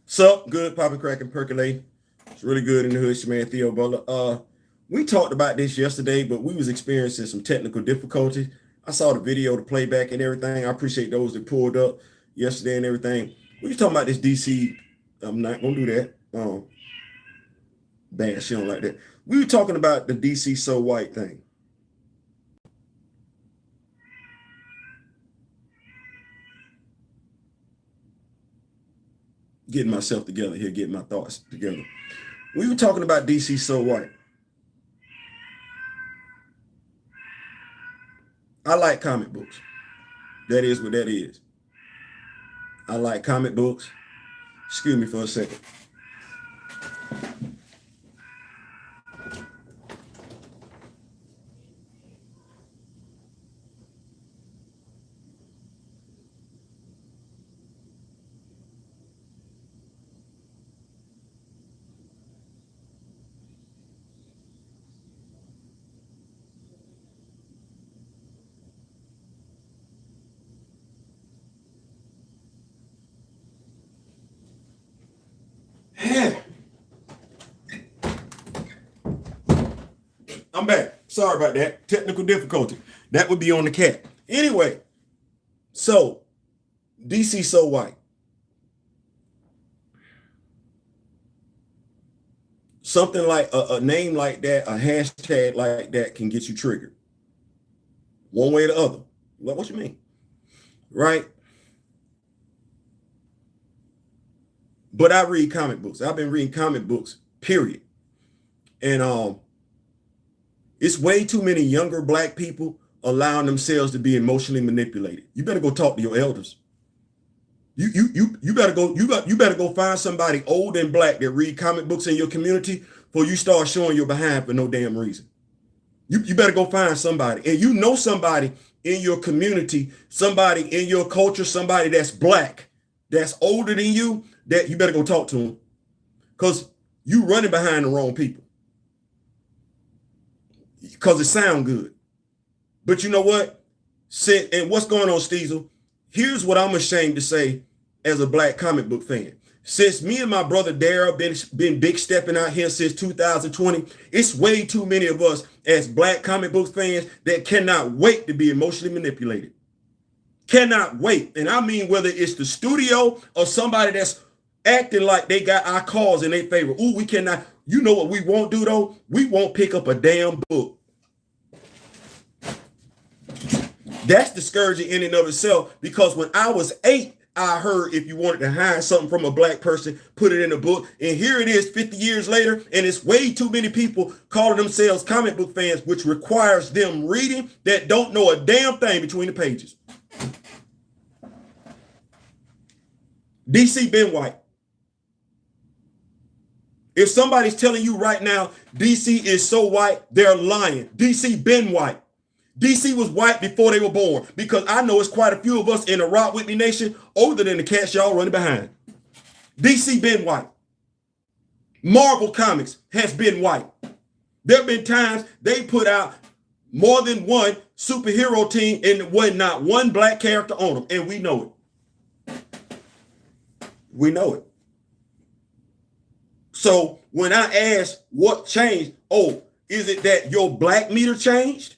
Sup, good, popping, cracking, percolating. It's really good in the hood, your man Theo Butler. We talked about this yesterday, but we was experiencing some technical difficulties. I saw the video, the playback, and everything. I appreciate those that pulled up yesterday and everything. We was talking about this DC. I'm not gonna do that. Bad shit don't like that. We were talking about the DC so white thing. Getting myself together here, getting my thoughts together. We were talking about DC so white. I like comic books. That is what that is. I like comic books. Excuse me for a second. I'm back. Sorry about that. Technical difficulty. That would be on the cat. Anyway, so DC so white. Something like a name like that, a hashtag like that can get you triggered. One way or the other. What you mean? Right? But I read comic books. I've been reading comic books, period. And it's way too many younger black people allowing themselves to be emotionally manipulated. You better go talk to your elders. You better go find somebody old and black that read comic books in your community before you start showing your behind for no damn reason. You better go find somebody. And you know somebody in your community, somebody in your culture, somebody that's black, that's older than you, that you better go talk to them. Because you running behind the wrong people. Because it sound good. But you know what? And what's going on, Steezel? Here's what I'm ashamed to say as a black comic book fan. Since me and my brother Dara been big stepping out here since 2020, it's way too many of us as black comic book fans that cannot wait to be emotionally manipulated. Cannot wait. And I mean whether it's the studio or somebody that's acting like they got our cause in their favor. Ooh, we cannot. You know what we won't do though? We won't pick up a damn book. That's discouraging in and of itself, because when I was 8, I heard if you wanted to hide something from a black person, put it in a book. And here it is 50 years later, and it's way too many people calling themselves comic book fans, which requires them reading that don't know a damn thing between the pages. DC been white. If somebody's telling you right now DC is so white, they're lying. DC been white. DC was white before they were born, because I know it's quite a few of us in the Rock With Me Nation older than the cats y'all running behind. DC been white. Marvel Comics has been white. There have been times they put out more than one superhero team and was not one black character on them, and we know it. We know it. So when I ask what changed, is it that your black meter changed?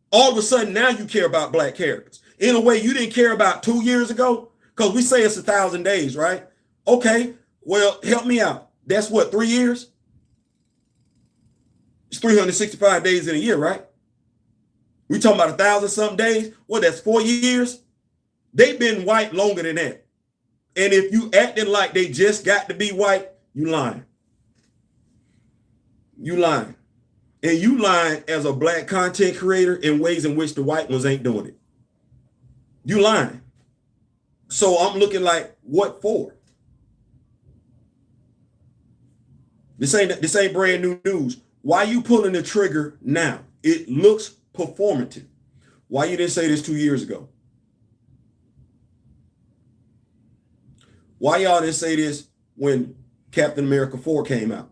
All of a sudden now you care about black characters in a way you didn't care about 2 years ago, because we say it's 1,000 days, right? Okay, well, help me out. That's what, 3 years? It's 365 days in a year, right? We talking about 1,000 something days. Well, that's 4 years. They've been white longer than that. And if you acting like they just got to be white, you lying. You lying. And you lying as a black content creator in ways in which the white ones ain't doing it. You lying. So I'm looking like, what for? This ain't brand new news. Why you pulling the trigger now? It looks performative. Why you didn't say this 2 years ago? Why y'all didn't say this when Captain America 4 came out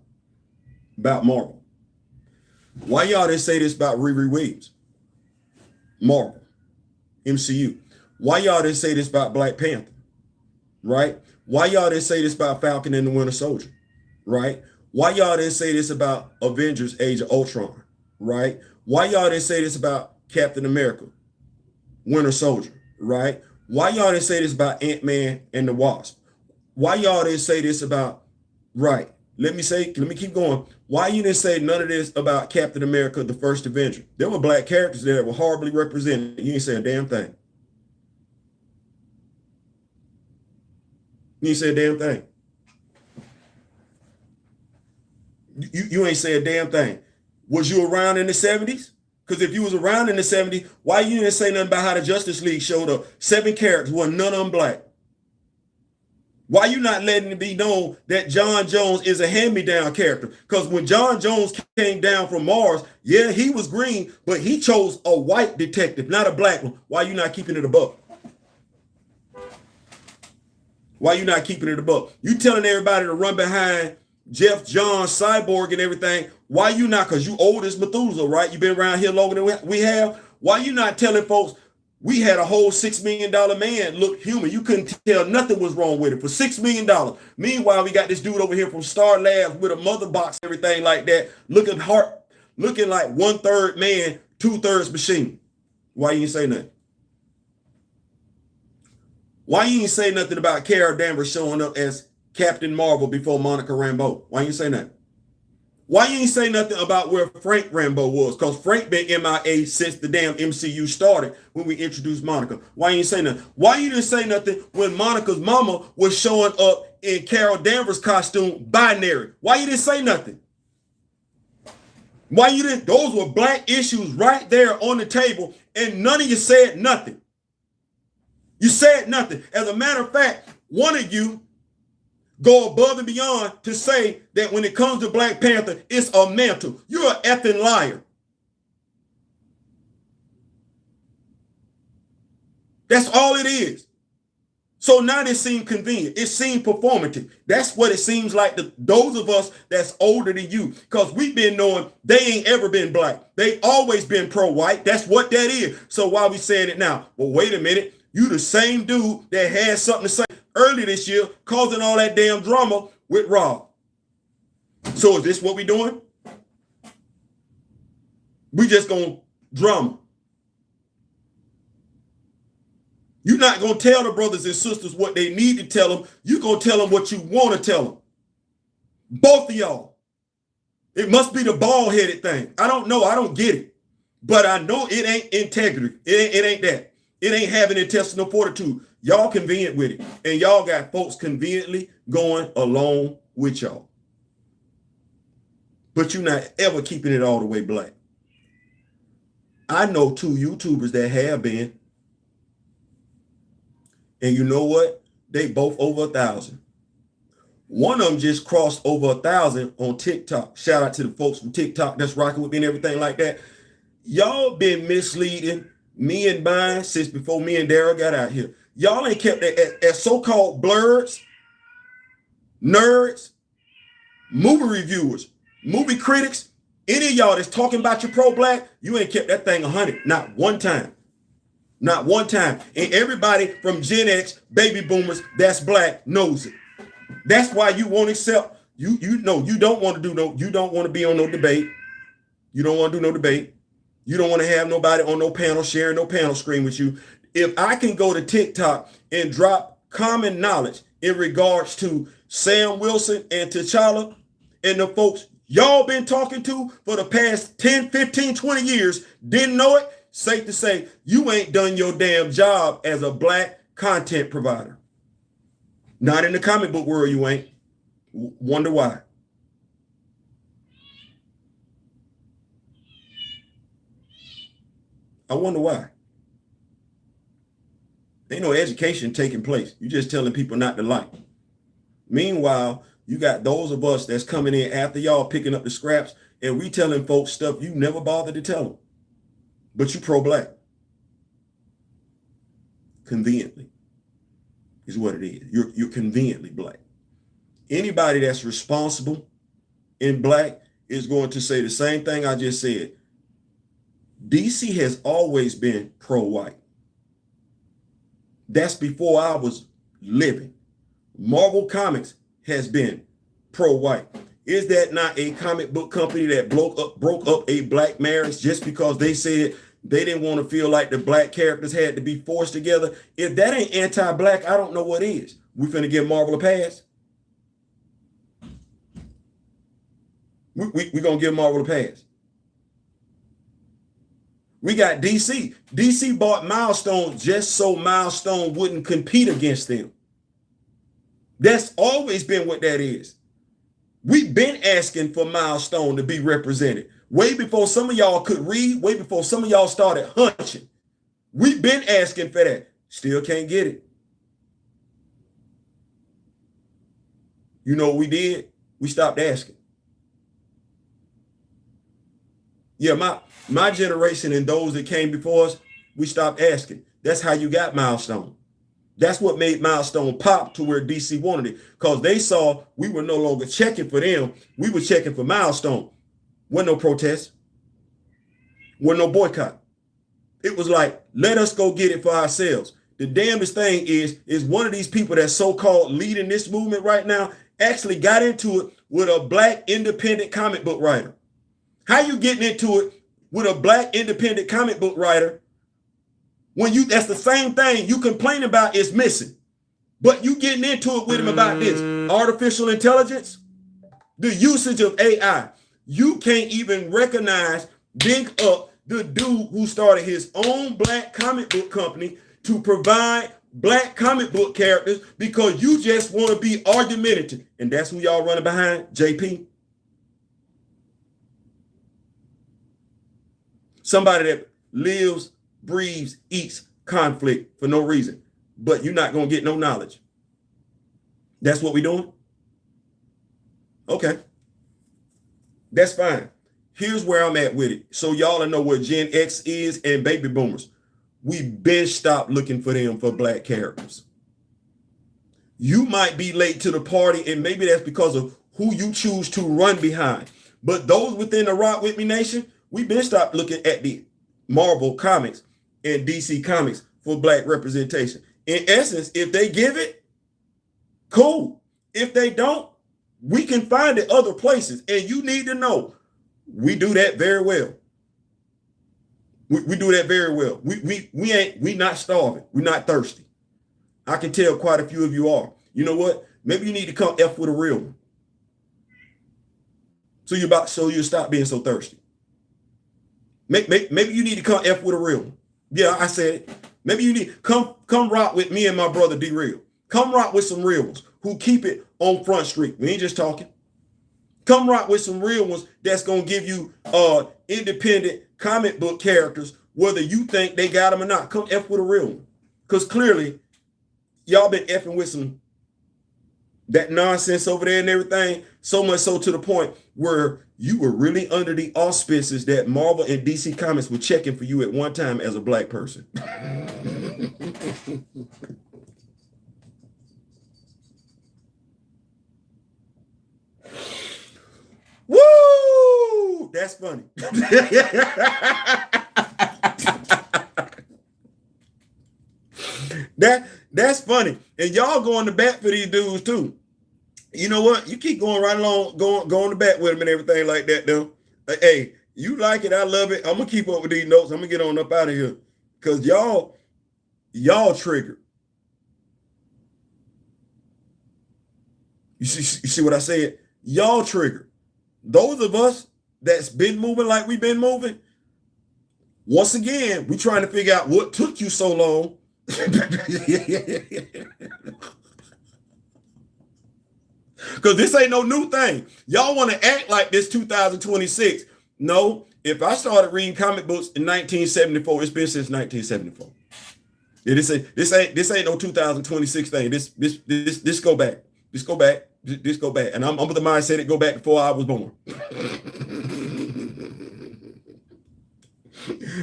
about Marvel? Why y'all didn't say this about Riri Williams? Marvel, MCU. Why y'all didn't say this about Black Panther? right? Why y'all didn't say this about Falcon and the Winter Soldier, right? Why y'all didn't say this about Avengers Age of Ultron, right? Why y'all didn't say this about Captain America, Winter Soldier, right? Why y'all didn't say this about Ant-Man and the Wasp? Why y'all didn't say this about, right? Let me keep going. Why you didn't say none of this about Captain America, the first Avenger? There were black characters there that were horribly represented. You didn't say a damn thing. You ain't say a damn thing. You ain't say a damn thing. Was you around in the 70s? Because if you was around in the 70s, why you didn't say nothing about how the Justice League showed up? 7 characters, were none of them black. Why you not letting it be known that John Jones is a hand-me-down character? Because when John Jones came down from Mars, yeah, he was green, but he chose a white detective, not a black one. Why you not keeping it a buck? Why you not keeping it a buck? You telling everybody to run behind Jeff Johns, Cyborg, and everything. Why you not? Because you old as Methuselah, right? You been around here longer than we have. Why you not telling folks we had a whole $6 million man look human? You couldn't tell nothing was wrong with it for $6 million. Meanwhile, we got this dude over here from Star Labs with a mother box, everything like that, looking like 1/3 man, 2/3 machine. Why you ain't say nothing? Why you ain't say nothing about Carol Danvers showing up as Captain Marvel before Monica Rambeau? Why you ain't say nothing? Why you ain't say nothing about where Frank Rambeau was? Because Frank been MIA since the damn MCU started when we introduced Monica. Why you ain't say nothing? Why you didn't say nothing when Monica's mama was showing up in Carol Danvers' costume, binary? Why you didn't say nothing? Why you didn't? Those were black issues right there on the table, and none of you said nothing. You said nothing. As a matter of fact, one of you go above and beyond to say that when it comes to Black Panther, it's a mantle. You're an effing liar. That's all it is. So now it seems convenient. It seems performative. That's what it seems like to those of us that's older than you, because we've been knowing they ain't ever been black. They always been pro-white. That's what that is. So why we saying it now? Well, wait a minute. You the same dude that had something to say earlier this year, causing all that damn drama with Rob. So is this what we doing? We just gonna drama. You're not gonna tell the brothers and sisters what they need to tell them. You're gonna tell them what you want to tell them. Both of y'all. It must be the bald-headed thing. I don't know. I don't get it. But I know it ain't integrity. It ain't that. It ain't having intestinal fortitude. Y'all convenient with it. And y'all got folks conveniently going along with y'all. But you're not ever keeping it all the way black. I know 2 YouTubers that have been. And you know what? They both over 1,000. One of them just crossed over 1,000 on TikTok. Shout out to the folks from TikTok that's rocking with me and everything like that. Y'all been misleading me and mine since before me and Daryl got out here. Y'all ain't kept that as so-called blurs, nerds, movie reviewers, movie critics, any of y'all that's talking about your pro-black, you ain't kept that thing 100, not one time. Not one time. And everybody from Gen X, baby boomers, that's black knows it. That's why you won't accept, you don't want to be on no debate. You don't want to do no debate. You don't want to have nobody on no panel sharing no panel screen with you. If I can go to TikTok and drop common knowledge in regards to Sam Wilson and T'Challa and the folks y'all been talking to for the past 10, 15, 20 years, didn't know it, safe to say, you ain't done your damn job as a black content provider. Not in the comic book world, you ain't. Wonder why. I wonder why. Ain't no education taking place. You're just telling people not to like. Meanwhile, you got those of us that's coming in after y'all picking up the scraps, and we telling folks stuff you never bothered to tell them. But you pro-black. Conveniently is what it is. You're conveniently black. Anybody that's responsible in black is going to say the same thing I just said. DC has always been pro-white. That's before I was living. Marvel Comics has been pro-white. Is that not a comic book company that broke up a black marriage just because they said they didn't want to feel like the black characters had to be forced together? If that ain't anti-black, I don't know what is. We finna give Marvel a pass? We gonna give Marvel a pass. We got DC. DC bought Milestone just so Milestone wouldn't compete against them. That's always been what that is. We've been asking for Milestone to be represented. Way before some of y'all could read, way before some of y'all started hunching. We've been asking for that. Still can't get it. You know what we did? We stopped asking. Yeah, my generation and those that came before us, we stopped asking. That's how you got Milestone. That's what made Milestone pop to where DC wanted it, because they saw we were no longer checking for them. We were checking for Milestone. Wasn't no protest. Wasn't no boycott. It was like, let us go get it for ourselves. The damnedest thing is one of these people that's so-called leading this movement right now actually got into it with a black independent comic book writer. How you getting into it with a black independent comic book writer when that's the same thing you complain about is missing, but you getting into it with him about this artificial intelligence, the usage of AI. You can't even recognize, big up the dude who started his own black comic book company to provide black comic book characters because you just want to be argumentative. And that's who y'all running behind, JP. Somebody that lives, breathes, eats conflict for no reason, but you're not going to get no knowledge. That's what we're doing? Okay. That's fine. Here's where I'm at with it. So y'all know what Gen X is and baby boomers. We've been stopped looking for them for black characters. You might be late to the party, and maybe that's because of who you choose to run behind. But those within the Rock With Me Nation, we've been stopped looking at the Marvel Comics and DC Comics for black representation. In essence, if they give it, cool. If they don't, we can find it other places. And you need to know, we do that very well. We do that very well. We not starving. We're not thirsty. I can tell quite a few of you are. You know what? Maybe you need to come F with a real one. So you stop being so thirsty. Maybe you need to come F with a real one. Yeah, I said it. Maybe you need come rock with me and my brother D-Real. Come rock with some real ones who keep it on Front Street. We ain't just talking. Come rock with some real ones that's gonna give you independent comic book characters, whether you think they got them or not. Come F with a real one. Because clearly, y'all been effing with that nonsense over there and everything, so much so to the point where you were really under the auspices that Marvel and DC Comics were checking for you at one time as a black person. Woo! That's funny. That's funny. And y'all going to bat for these dudes too. You know what? You keep going right along, going to bat with them and everything like that though. Hey, you like it, I love it. I'm gonna keep up with these notes. I'm gonna get on up out of here. Cause y'all triggered. You see what I said? Y'all triggered. Those of us that's been moving like we've been moving, once again, we trying to figure out what took you so long. Because this ain't no new thing. Y'all want to act like this 2026. No, if I started reading comic books in 1974, it's been since 1974. Yeah, this ain't no 2026 thing. This go back. This go back. This go back. And I'm with the mindset it go back before I was born.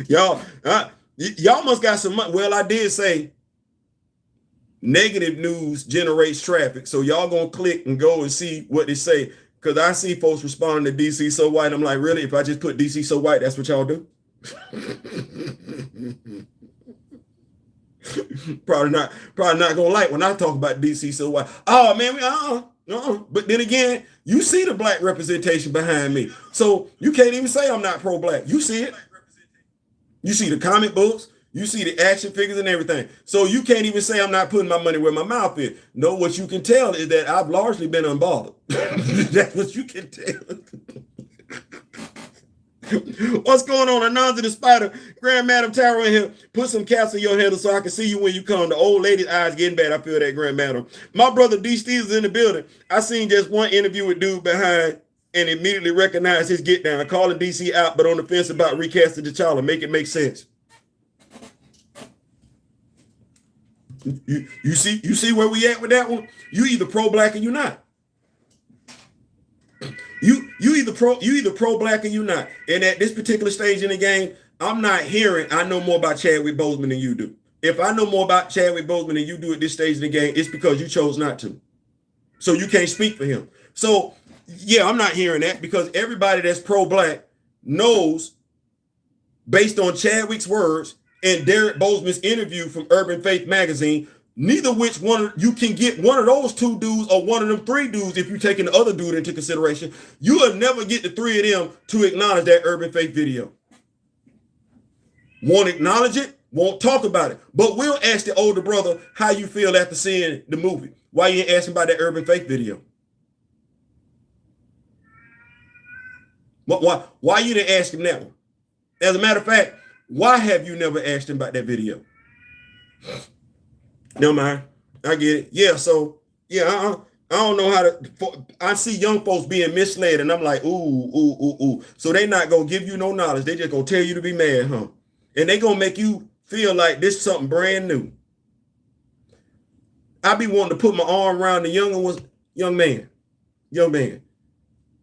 Y'all must got some money. Well, I did say negative news generates traffic. So y'all gonna click and go and see what they say. Because I see folks responding to DC so white. I'm like, really? If I just put DC so white, that's what y'all do? Probably not gonna like when I talk about DC. So why? Oh man, But then again, you see the black representation behind me, so you can't even say I'm not pro-black. You see it. You see the comic books. You see the action figures and everything. So you can't even say I'm not putting my money where my mouth is. No, what you can tell is that I've largely been unbothered. That's what you can tell. What's going on? Ananza the Spider, Grand Madam Tower in here. Put some caps in your head so I can see you when you come. The old lady's eyes getting bad. I feel that, Grand Madam. My brother D. Steve is in the building. I seen just one interview with dude behind and immediately recognized his get down. Calling DC out, but on the fence about recasting T'Challa. Make it make sense. You see where we at with that one? You either pro-black or you not. You either pro-black or you not. And at this particular stage in the game, I'm not hearing I know more about Chadwick Boseman than you do. If I know more about Chadwick Boseman than you do at this stage in the game, it's because you chose not to. So you can't speak for him. So yeah, I'm not hearing that because everybody that's pro-black knows, based on Chadwick's words and Derek Boseman's interview from Urban Faith magazine, neither which one you can get one of those two dudes or one of them three dudes if you're taking the other dude into consideration. You will never get the three of them to acknowledge that Urban Faith video. Won't acknowledge it, won't talk about it. But we'll ask the older brother how you feel after seeing the movie. Why you ain't asking about that Urban Faith video? Why you didn't ask him that one? As a matter of fact, why have you never asked him about that video? Never mind. I get it. Yeah, so, yeah, I don't know how to, I see young folks being misled, and I'm like, ooh. So they not going to give you no knowledge. They just going to tell you to be mad, huh? And they going to make you feel like this is something brand new. I be wanting to put my arm around the younger ones. Young man.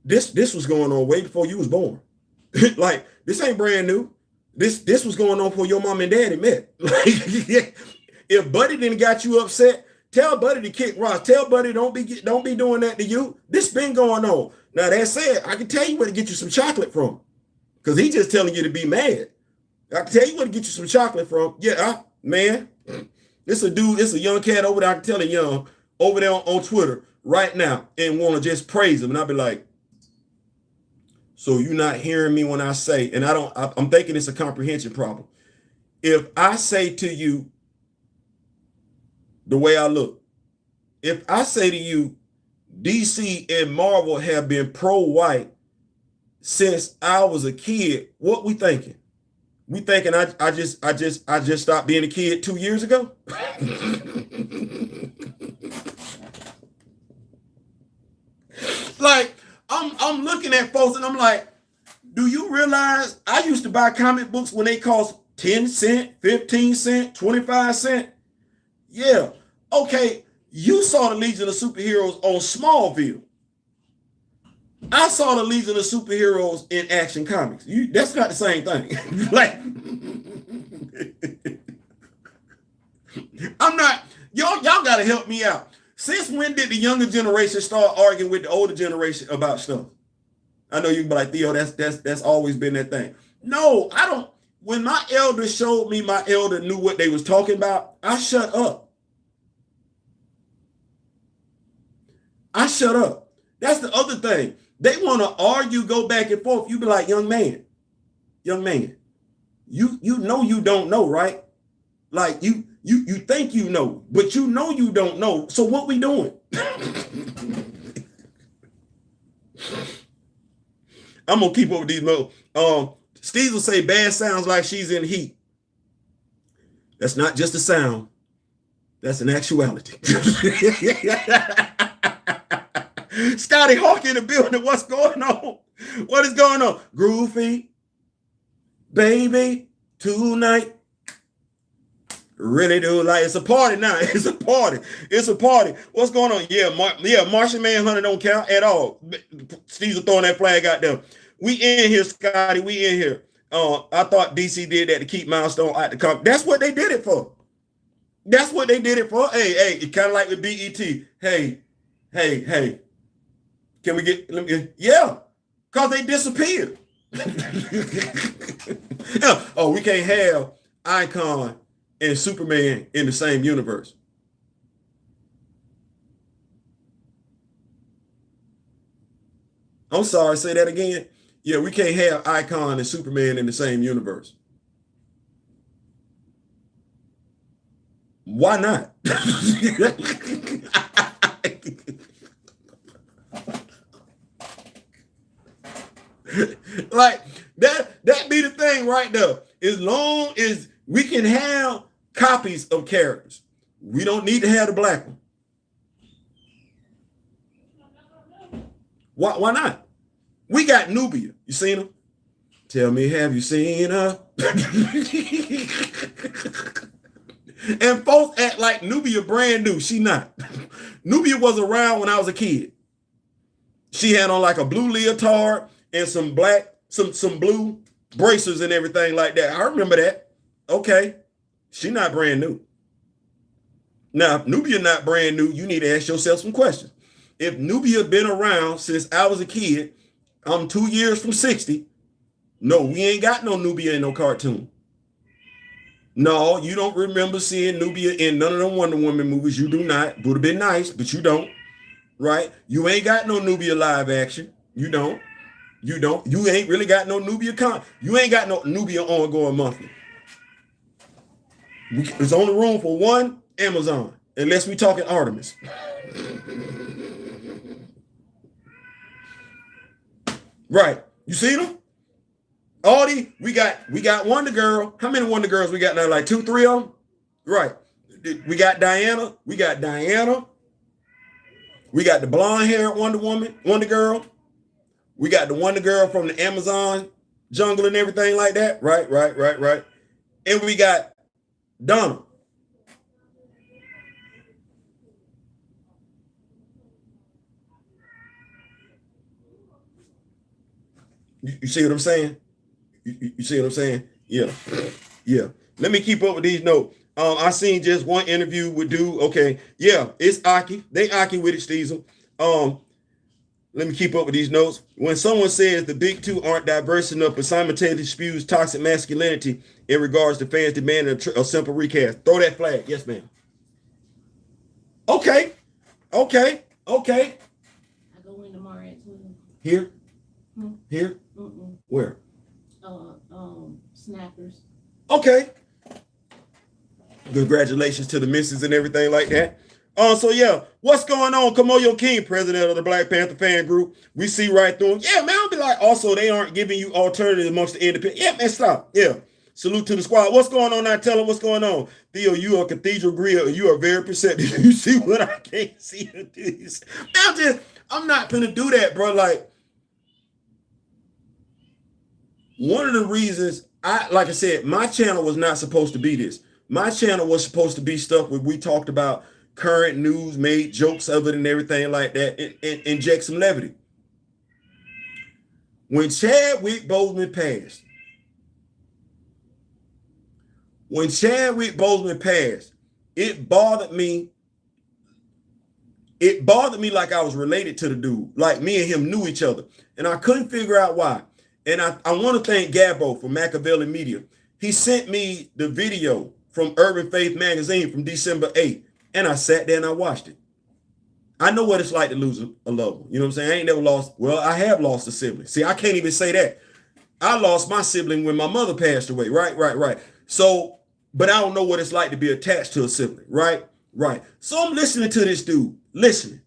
This was going on way before you was born. Like, this ain't brand new. This was going on before your mom and daddy met. Like, if Buddy didn't got you upset, tell Buddy to kick rocks. Tell Buddy don't be doing that to you. This been going on. Now that said, I can tell you where to get you some chocolate from, because he just telling you to be mad. I can tell you where to get you some chocolate from. Yeah, man. This a dude. It's a young cat over there. I can tell it young over there on Twitter right now and want to just praise him. And I'll be like, so you're not hearing me when I say, and I'm thinking it's a comprehension problem. If I say to you the way I look, if I say to you, DC and Marvel have been pro-white since I was a kid, what we thinking? We thinking I just stopped being a kid 2 years ago? Like, I'm looking at folks and I'm like, do you realize I used to buy comic books when they cost 10 cents, 15 cents, 25 cents? Yeah. Okay, you saw the Legion of Superheroes on Smallville. I saw the Legion of Superheroes in Action Comics. That's not the same thing. Like, I'm not, y'all gotta help me out. Since when did the younger generation start arguing with the older generation about stuff? I know you can be like, Theo, that's always been that thing. No, I don't. When my elder showed me my elder knew what they was talking about, I shut up. That's the other thing. They want to argue, go back and forth. You be like, young man, you know you don't know, right? Like you think you know, but you know you don't know. So what we doing? I'm gonna keep up with these modes. Steve will say bad sounds like she's in heat. That's not just a sound. That's an actuality. Scotty Hawk in the building. What's going on? What is going on? Groovy, baby, tonight. Really do like it's a party now. It's a party. What's going on? Yeah, Martian Manhunter don't count at all. Steve's throwing that flag out there. We in here, Scotty. We in here. I thought DC did that to keep Milestone out the comic. That's what they did it for. Hey, it kind of like with BET. Hey. Can we get? Yeah, because they disappeared. Oh, we can't have Icon and Superman in the same universe. I'm sorry, say that again. Yeah, we can't have Icon and Superman in the same universe. Why not? Like that be the thing right there. As long as we can have copies of characters, we don't need to have the black one. Why not? We got Nubia. You seen her? Tell me, have you seen her? And folks act like Nubia brand new. She not. Nubia was around when I was a kid. She had on like a blue leotard and some black, some blue bracers and everything like that. I remember that. Okay. She not brand new. Now, if Nubia not brand new, you need to ask yourself some questions. If Nubia been around since I was a kid, I'm 2 years from 60. No, we ain't got no Nubia in no cartoon. No, you don't remember seeing Nubia in none of the Wonder Woman movies. You do not. Would have been nice, but you don't. Right? You ain't got no Nubia live action. You don't. You don't. You ain't really got no Nubia You ain't got no Nubia ongoing monthly. There's only room for one Amazon, unless we talking Artemis. Right. You see them? All these, we got Wonder Girl. How many Wonder Girls we got now? Like 2, 3 of them? Right. We got Diana. We got Diana. We got the blonde haired Wonder Girl. We got the Wonder Girl from the Amazon jungle and everything like that. Right. And we got Donna. You see what I'm saying? You see what I'm saying? Yeah. Let me keep up with these notes. I seen just one interview with dude. Okay, yeah, it's Aki. They Aki with it, Steezel. Let me keep up with these notes. When someone says the big two aren't diverse enough, but simultaneously spews toxic masculinity in regards to fans demanding a simple recast, throw that flag. Yes, ma'am. Okay. I go in tomorrow at 12. Here? Here? Where? Snappers. Okay. Congratulations to the missus and everything like that. So yeah, what's going on? Kamoyo King, president of the Black Panther fan group. We see right through them. Yeah, man, I'll be like, also, they aren't giving you alternatives amongst the independent. Yeah, man, stop. Yeah. Salute to the squad. What's going on now? Tell them what's going on. Theo, you are Cathedral Grill. You are very perceptive. You see what I can't see. I'm not gonna do that, bro. Like, one of the reasons like I said, my channel was not supposed to be this. My channel was supposed to be stuff where we talked about current news, made jokes of it and everything like that, and inject some levity. When Chadwick Boseman passed, it bothered me. It bothered me like I was related to the dude, like me and him knew each other, and I couldn't figure out why. And I want to thank Gabbo from Machiavelli Media. He sent me the video from Urban Faith Magazine from December 8th, and I sat there and I watched it. I know what it's like to lose a loved one. You know what I'm saying? I ain't never lost. Well, I have lost a sibling. See, I can't even say that. I lost my sibling when my mother passed away. Right. So, but I don't know what it's like to be attached to a sibling. Right. So I'm listening to this dude. Listening.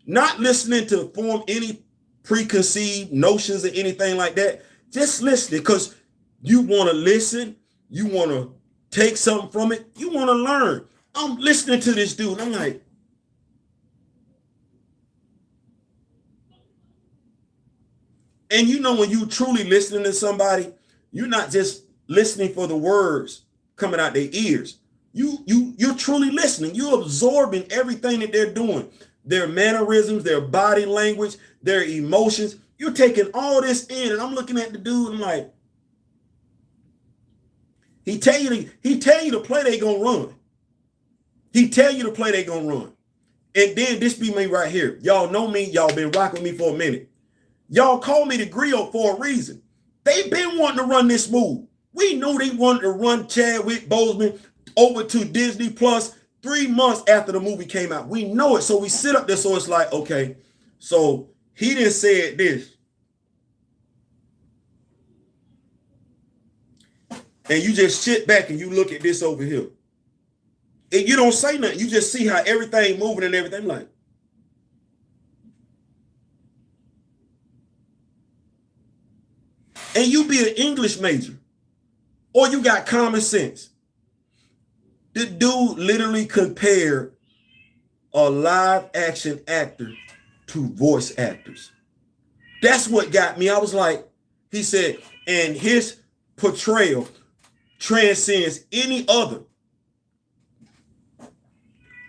Not listening to form any preconceived notions or anything like that. Just listening because you want to listen. You want to take something from it. You want to learn. I'm listening to this dude. I'm like, and you know, when you truly listening to somebody, you're not just listening for the words coming out their ears. You're truly listening. You're absorbing everything that they're doing. Their mannerisms, their body language, their emotions. You're taking all this in, and I'm looking at the dude and I'm like, he tell you the play they gonna run. He tell you the play they gonna run. And then this be me right here. Y'all know me. Y'all been rocking with me for a minute. Y'all call me the griot for a reason. They've been wanting to run this move. We know they wanted to run Chadwick Boseman over to Disney Plus 3 months after the movie came out. We know it. So we sit up there. So it's like, okay, so he didn't say this. And you just sit back and you look at this over here. And you don't say nothing. You just see how everything moving and everything like. And you be an English major. Or you got common sense. The dude literally compared a live action actor to voice actors. That's what got me. I was like, he said, and his portrayal transcends any other.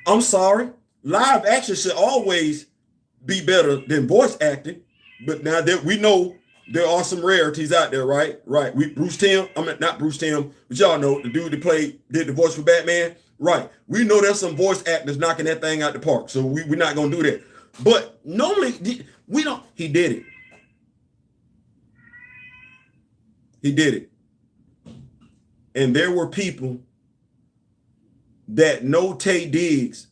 I'm sorry. Live action should always be better than voice acting. But now that we know there are some rarities out there, right? Right. Bruce Timm, not Bruce Timm, but y'all know the dude that did the voice for Batman. Right. We know there's some voice actors knocking that thing out the park. So we're not going to do that. But normally, we don't. He did it. He did it. And there were people that know Taye Diggs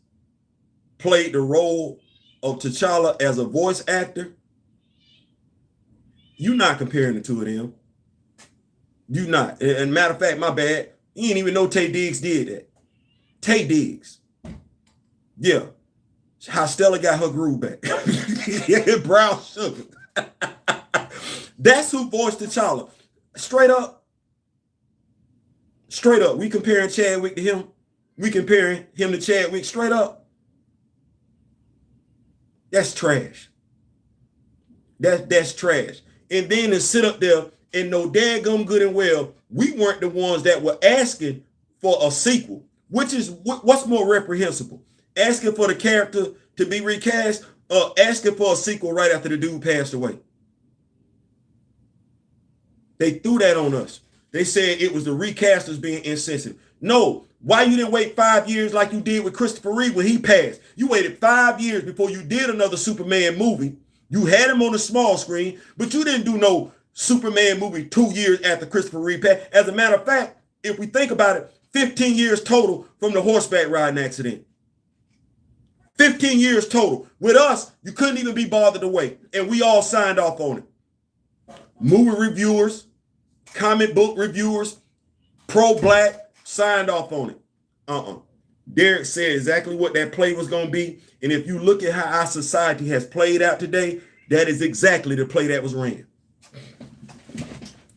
played the role of T'Challa as a voice actor. You're not comparing the two of them. You not. And matter of fact, my bad. You didn't even know Taye Diggs did that. Taye Diggs. Yeah. How Stella got her groove back. Yeah, brown sugar. That's who voiced T'Challa. Straight up. Straight up. We comparing Chadwick to him. We comparing him to Chadwick straight up. That's trash. That's trash. And then to sit up there and know daggum good and well, we weren't the ones that were asking for a sequel, which is what's more reprehensible. Asking for the character to be recast or asking for a sequel right after the dude passed away. They threw that on us. They said it was the recasters being insensitive. No, why you didn't wait 5 years like you did with Christopher Reeve when he passed? You waited 5 years before you did another Superman movie. You had him on the small screen, but you didn't do no Superman movie 2 years after Christopher Reeve passed. As a matter of fact, if we think about it, 15 years total from the horseback riding accident. 15 years total. With us, you couldn't even be bothered to wait, and we all signed off on it. Movie reviewers, comic book reviewers, pro-black, signed off on it. Derek said exactly what that play was going to be. And if you look at how our society has played out today, that is exactly the play that was ran.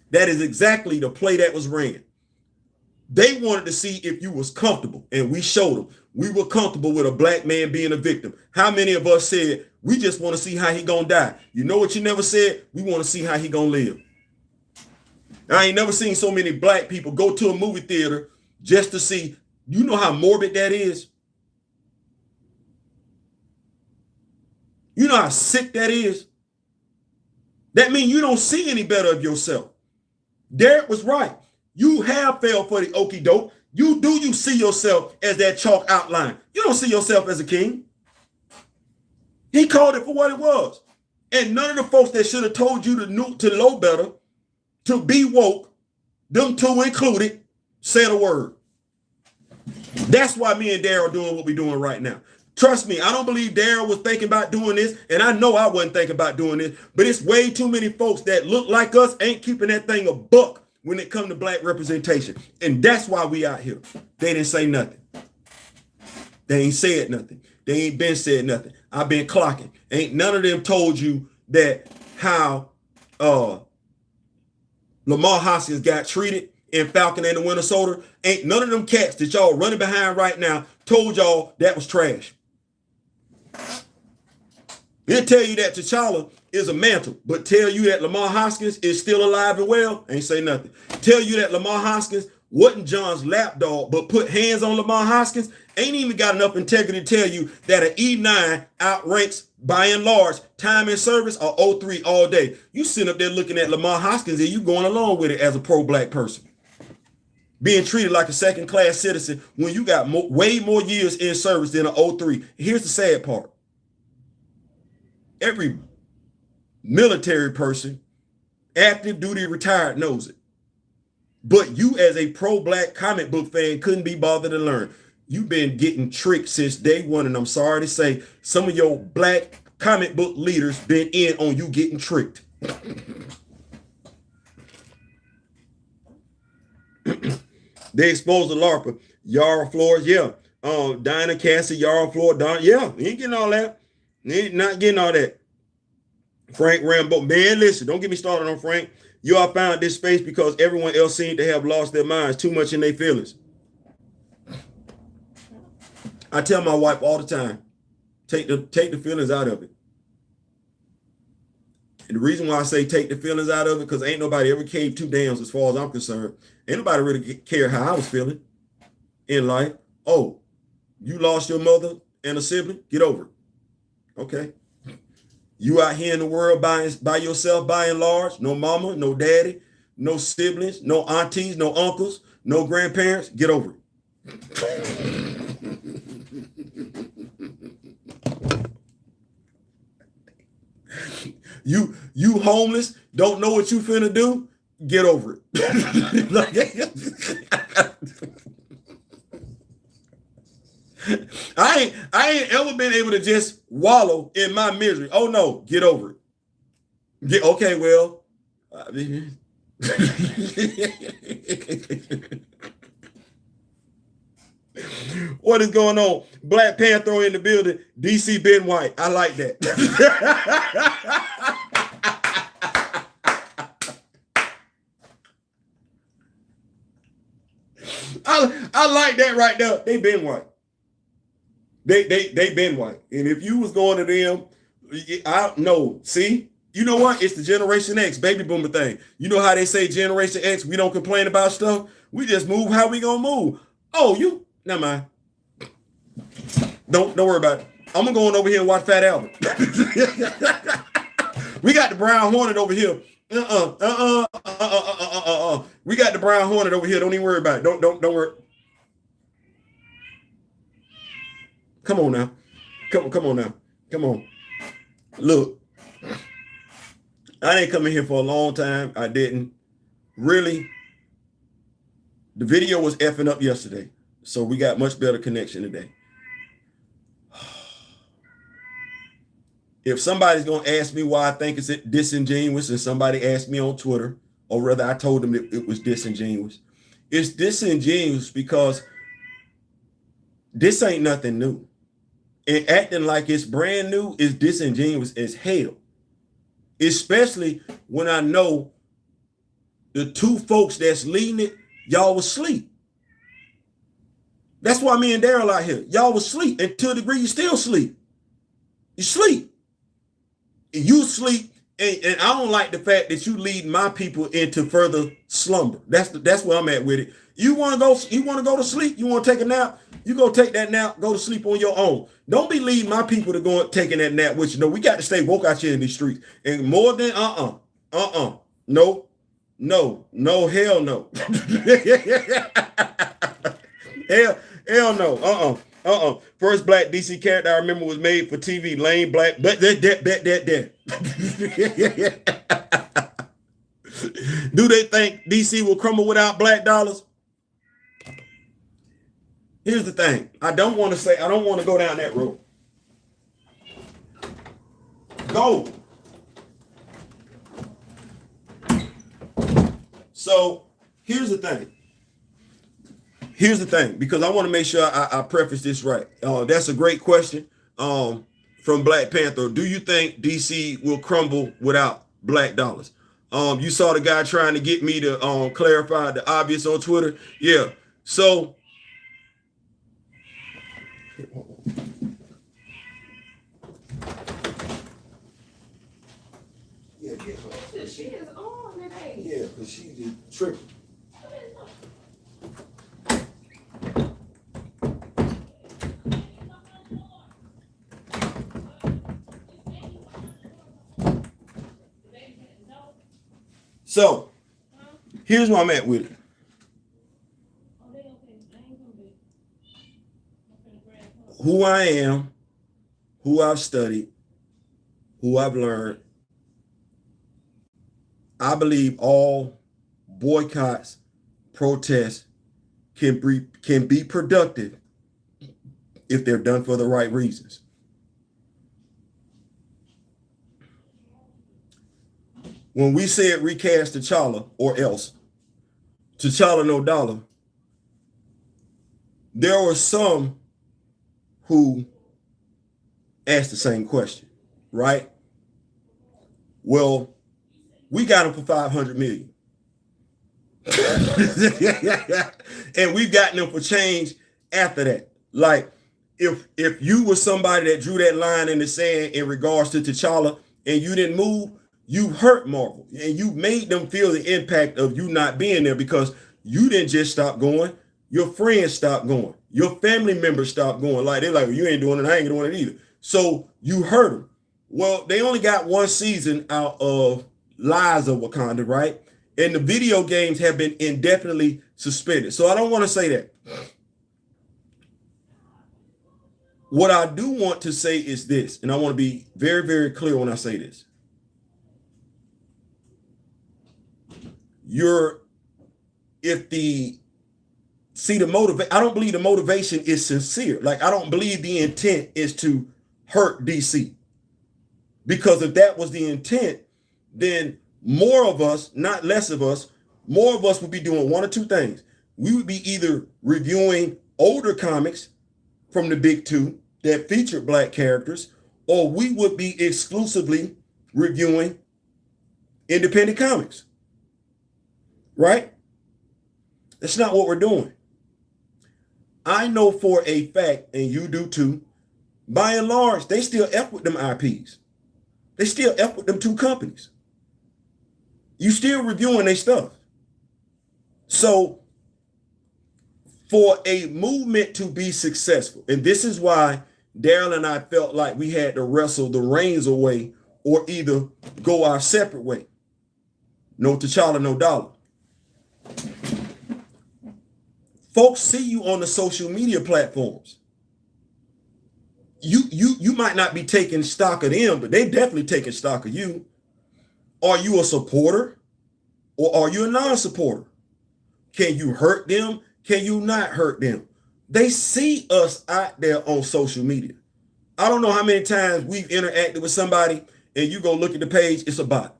That is exactly the play that was ran. They wanted to see if you was comfortable, and we showed them. We were comfortable with a black man being a victim. How many of us said, we just want to see how he gonna die? You know what you never said? We want to see how he gonna live. I ain't never seen so many black people go to a movie theater just to see. You know how morbid that is? You know how sick that is? That means you don't see any better of yourself. Derek was right. You have fell for the okie doke. You see yourself as that chalk outline. You don't see yourself as a king. He called it for what it was. And none of the folks that should have told you to know better, to be woke, them two included, said a word. That's why me and Daryl are doing what we're doing right now. Trust me, I don't believe Daryl was thinking about doing this, and I know I wasn't thinking about doing this, but it's way too many folks that look like us ain't keeping that thing a buck when it comes to black representation. And that's why we out here. They didn't say nothing. They ain't said nothing. They ain't been said nothing. I've been clocking. Ain't none of them told you that how Lamar Hoskins got treated in Falcon and the Winter Soldier. Ain't none of them cats that y'all running behind right now told y'all that was trash. They'll tell you that T'Challa is a mantle, but tell you that Lamar Hoskins is still alive and well, ain't say nothing. Tell you that Lamar Hoskins wasn't John's lapdog, but put hands on Lamar Hoskins, ain't even got enough integrity to tell you that an E9 outranks, by and large, time in service or O3 all day. You sitting up there looking at Lamar Hoskins and you going along with it as a pro-black person. Being treated like a second-class citizen when you got way more years in service than an O3. Here's the sad part. Every military person, active duty, retired, knows it. But you as a pro-black comic book fan couldn't be bothered to learn. You've been getting tricked since day one, and I'm sorry to say some of your black comic book leaders been in on you getting tricked. They exposed the LARPer. Yara Flores, yeah. Dinah Cassie, Yara Flores, yeah. He ain't getting all that. He ain't not getting all that. Frank Rambo, man, listen, don't get me started on Frank. You all found this space because everyone else seemed to have lost their minds too much in their feelings. I tell my wife all the time, take the feelings out of it. And the reason why I say take the feelings out of it, because ain't nobody ever caved two dams as far as I'm concerned. Ain't nobody really care how I was feeling in life. Oh, you lost your mother and a sibling? Get over it. Okay. You out here in the world by yourself by and large, no mama, no daddy, no siblings, no aunties, no uncles, no grandparents. Get over it. You homeless, don't know what you finna do, get over it. I ain't ever been able to just wallow in my misery. Oh no, get over it. Okay, well. What is going on? Black Panther in the building. DC Ben White. I like that. I like that right there. They Ben White. They been white. And if you was going to them, I know. See, you know what? It's the Generation X baby boomer thing. You know how they say Generation X, we don't complain about stuff. We just move how we gonna move. Oh, you never mind. Don't worry about it. I'm gonna go on over here and watch Fat Albert. We got the Brown Hornet over here. We got the Brown Hornet over here. Don't even worry about it. Don't worry. Come on now. Come on now. Come on. Look, I didn't come in here for a long time. I didn't. Really. The video was effing up yesterday. So we got much better connection today. If somebody's going to ask me why I think it's disingenuous, and somebody asked me on Twitter, or rather I told them it was disingenuous. It's disingenuous because this ain't nothing new. And acting like it's brand new is disingenuous as hell. Especially when I know the two folks that's leading it, y'all was asleep. That's why me and Daryl out here. Y'all was asleep. And to a degree, you still sleep. You sleep. You sleep. And I don't like the fact that you lead my people into further slumber. That's where I'm at with it. You want to go to sleep? You want to take a nap? You go take that nap, go to sleep on your own. Don't be leading my people to go taking that nap, which, you know, we got to stay woke out here in these streets. And more than no, hell no. hell no. First black DC character I remember was made for TV, lame black, but that. Do they think DC will crumble without black dollars? Here's the thing. I don't want to go down that road. Go. So here's the thing. Because I want to make sure I preface this right. That's a great question from Black Panther. Do you think DC will crumble without black dollars? You saw the guy trying to get me to clarify the obvious on Twitter. Yeah. So she is on today. Yeah, because she did tripping. So here's where I'm at with it. Who I am, who I've studied, who I've learned. I believe all boycotts protests can be productive if they're done for the right reasons. When we said recast T'Challa or else, T'Challa no dollar, there were some who asked the same question, right? Well, we got him for $500 million. And we've gotten them for change after that. Like, if you were somebody that drew that line in the sand in regards to T'Challa and you didn't move, you hurt Marvel and you made them feel the impact of you not being there, because you didn't just stop going. Your friends stopped going. Your family members stopped going. Like, they're like, well, you ain't doing it, I ain't doing it either. So you hurt them. Well, they only got one season out of Lies of Wakanda, right? And the video games have been indefinitely suspended. So I don't want to say that. What I do want to say is this, and I want to be very, very clear when I say this. I don't believe the motivation is sincere. Like, I don't believe the intent is to hurt DC. Because if that was the intent, then more of us, not less of us, more of us would be doing one or two things. We would be either reviewing older comics from the big two that featured black characters, or we would be exclusively reviewing independent comics. Right? That's not what we're doing. I know for a fact, and you do too, by and large, they still F with them IPs. They still F with them two companies. You still reviewing their stuff. So for a movement to be successful, and this is why Daryl and I felt like we had to wrestle the reins away or either go our separate way. No T'Challa, no dollar. Folks see you on the social media platforms. You might not be taking stock of them, but they definitely taking stock of you. Are you a supporter or are you a non-supporter? Can you hurt them? Can you not hurt them? They see us out there on social media. I don't know how many times we've interacted with somebody and you go look at the page, it's a bot.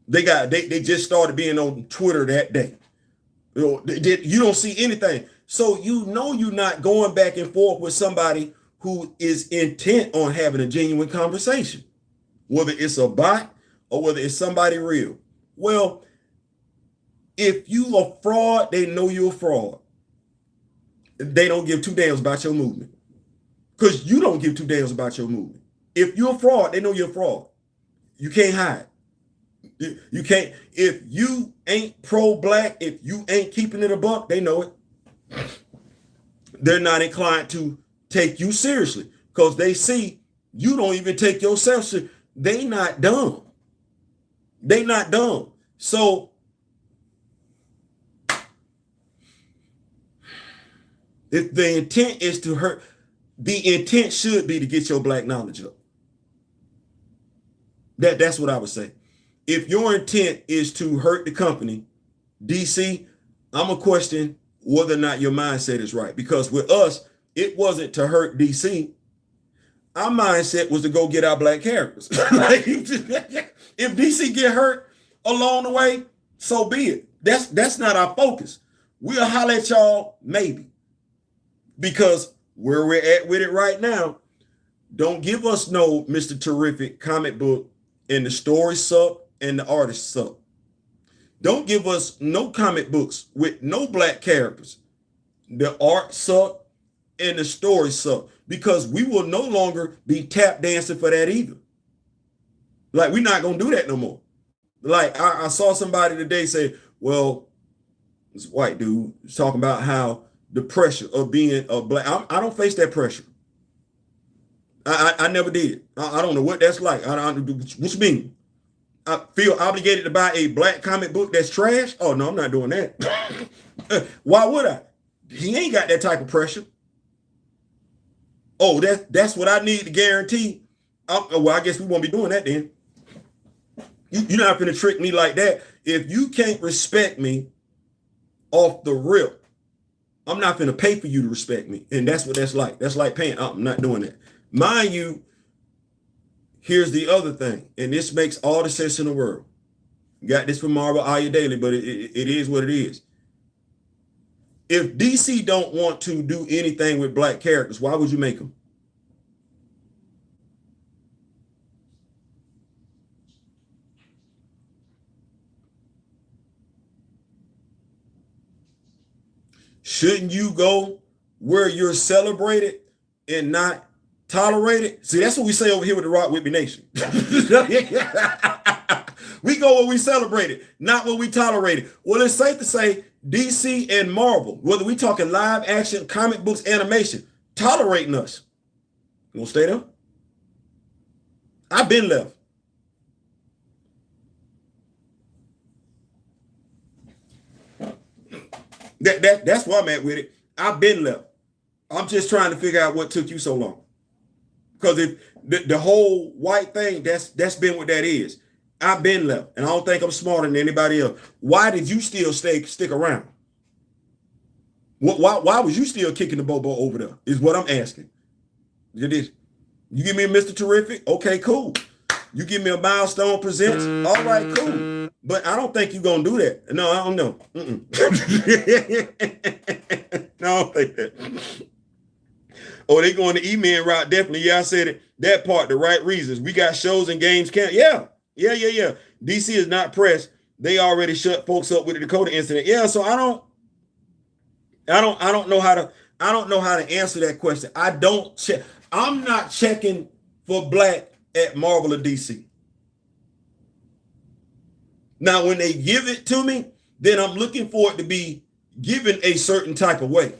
They just started being on Twitter that day. You don't see anything. So you know you're not going back and forth with somebody who is intent on having a genuine conversation, whether it's a bot or whether it's somebody real. Well, if you a fraud, they know you're a fraud. They don't give two damns about your movement, because you don't give two damns about your movement. If you're a fraud, they know you're a fraud. You can't hide. You can't. If you ain't pro-black, if you ain't keeping it a buck, they know it. They're not inclined to take you seriously because they see you don't even take yourself seriously. They not dumb. They not dumb. So if the intent is to hurt, the intent should be to get your black knowledge up. That's what I would say. If your intent is to hurt the company, DC, I'm gonna question whether or not your mindset is right. Because with us, it wasn't to hurt DC. Our mindset was to go get our black characters. Like, if DC get hurt along the way, so be it. That's not our focus. We'll holler at y'all maybe. Because where we're at with it right now, don't give us no Mr. Terrific comic book and the story suck and the artist suck. Don't give us no comic books with no black characters. The art suck and the story suck, because we will no longer be tap dancing for that either. Like, we're not going to do that no more. Like, I saw somebody today say, well, this white dude was talking about how the pressure of being a black, I don't face that pressure. I never did. I don't know what that's like. What you mean? I feel obligated to buy a black comic book that's trash? Oh, no, I'm not doing that. Why would I? He ain't got that type of pressure. Oh, that's what I need to guarantee. Well, I guess we won't be doing that then. You're not going to trick me like that. If you can't respect me off the rip, I'm not going to pay for you to respect me. And that's what that's like. That's like paying. I'm not doing that. Mind you, here's the other thing, and this makes all the sense in the world. Got this from Marvel Aya Daily, but it is what it is. If DC don't want to do anything with black characters, why would you make them? Shouldn't you go where you're celebrated and not tolerated? See, that's what we say over here with the Rock With Me Nation. We go where we celebrate it, not where we tolerate it. Well, it's safe to say DC and Marvel, whether we talking live action, comic books, animation, tolerating us. You gonna stay there? I've been left. That's where I'm at with it. I've been left. I'm just trying to figure out what took you so long. Because if the whole white thing, that's been what that is. I've been left, and I don't think I'm smarter than anybody else. Why did you still stick around? Why was you still kicking the bobo over there? Is what I'm asking. You give me a Mr. Terrific, okay, cool. You give me a Milestone Presents, all right, cool. But I don't think you're gonna do that. No, I don't know. No, I don't think that. Oh, they going the E-Man route, definitely. Yeah, I said it. That part, the right reasons. We got shows and games can't. Yeah. DC is not pressed. They already shut folks up with the Dakota incident. Yeah, so I don't know how to answer that question. I'm not checking for black at Marvel or DC. Now, when they give it to me, then I'm looking for it to be given a certain type of way.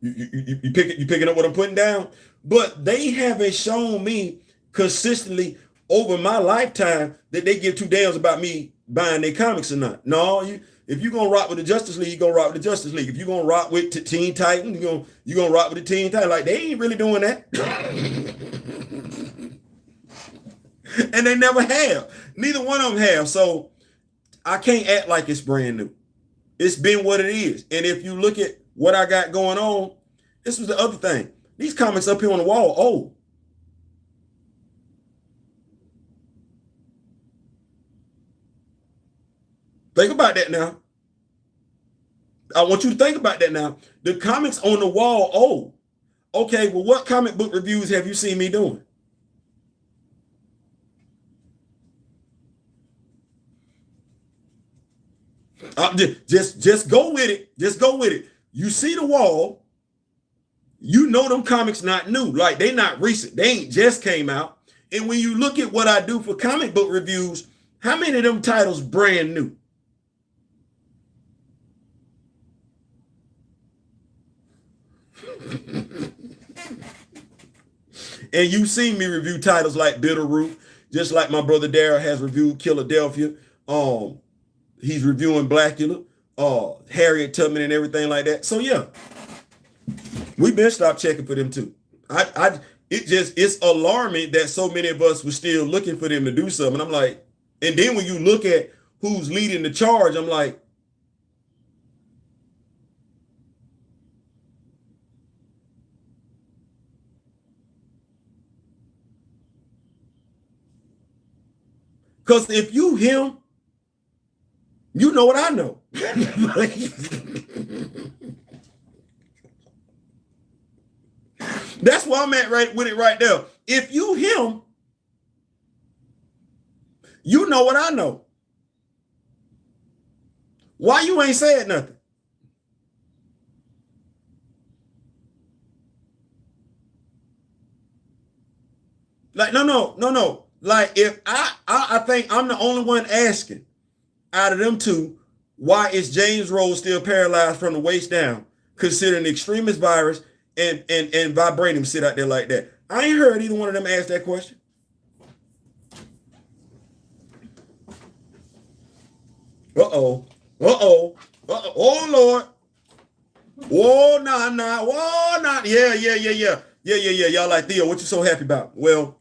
You picking up what I'm putting down? But they haven't shown me consistently over my lifetime that they give two damns about me buying their comics or not. No, if you're gonna rock with the Justice League, you're gonna rock with the Justice League. If you're gonna rock with Teen Titans, you're gonna rock with the Teen Titans. Like, they ain't really doing that. And they never have. Neither one of them have. So I can't act like it's brand new. It's been what it is. And if you look at what I got going on, this was the other thing. These comics up here on the wall, old. Think about that now. I want you to think about that now. The comics on the wall, old. Okay, well, what comic book reviews have you seen me doing? Just go with it. Just go with it. You see the wall. You know them comics not new. Like, they not recent. They ain't just came out. And when you look at what I do for comic book reviews, how many of them titles brand new? And you've seen me review titles like Bitterroot, just like my brother Daryl has reviewed Philadelphia. He's reviewing Blackula, Harriet Tubman and everything like that. So yeah, we've been stopped checking for them too. It's alarming that so many of us were still looking for them to do something. I'm like, and then when you look at who's leading the charge, I'm like, because if you him, you know what I know. That's where I'm at right with it right there. If you him, you know what I know. Why you ain't said nothing? Like, no. Like, if I think I'm the only one asking out of them two, why is James Rose still paralyzed from the waist down, considering the extremist virus and vibranium sit out there like that? I ain't heard either one of them ask that question. Oh Lord. Oh, nah. Yeah. Y'all like, Theo, what you so happy about? Well,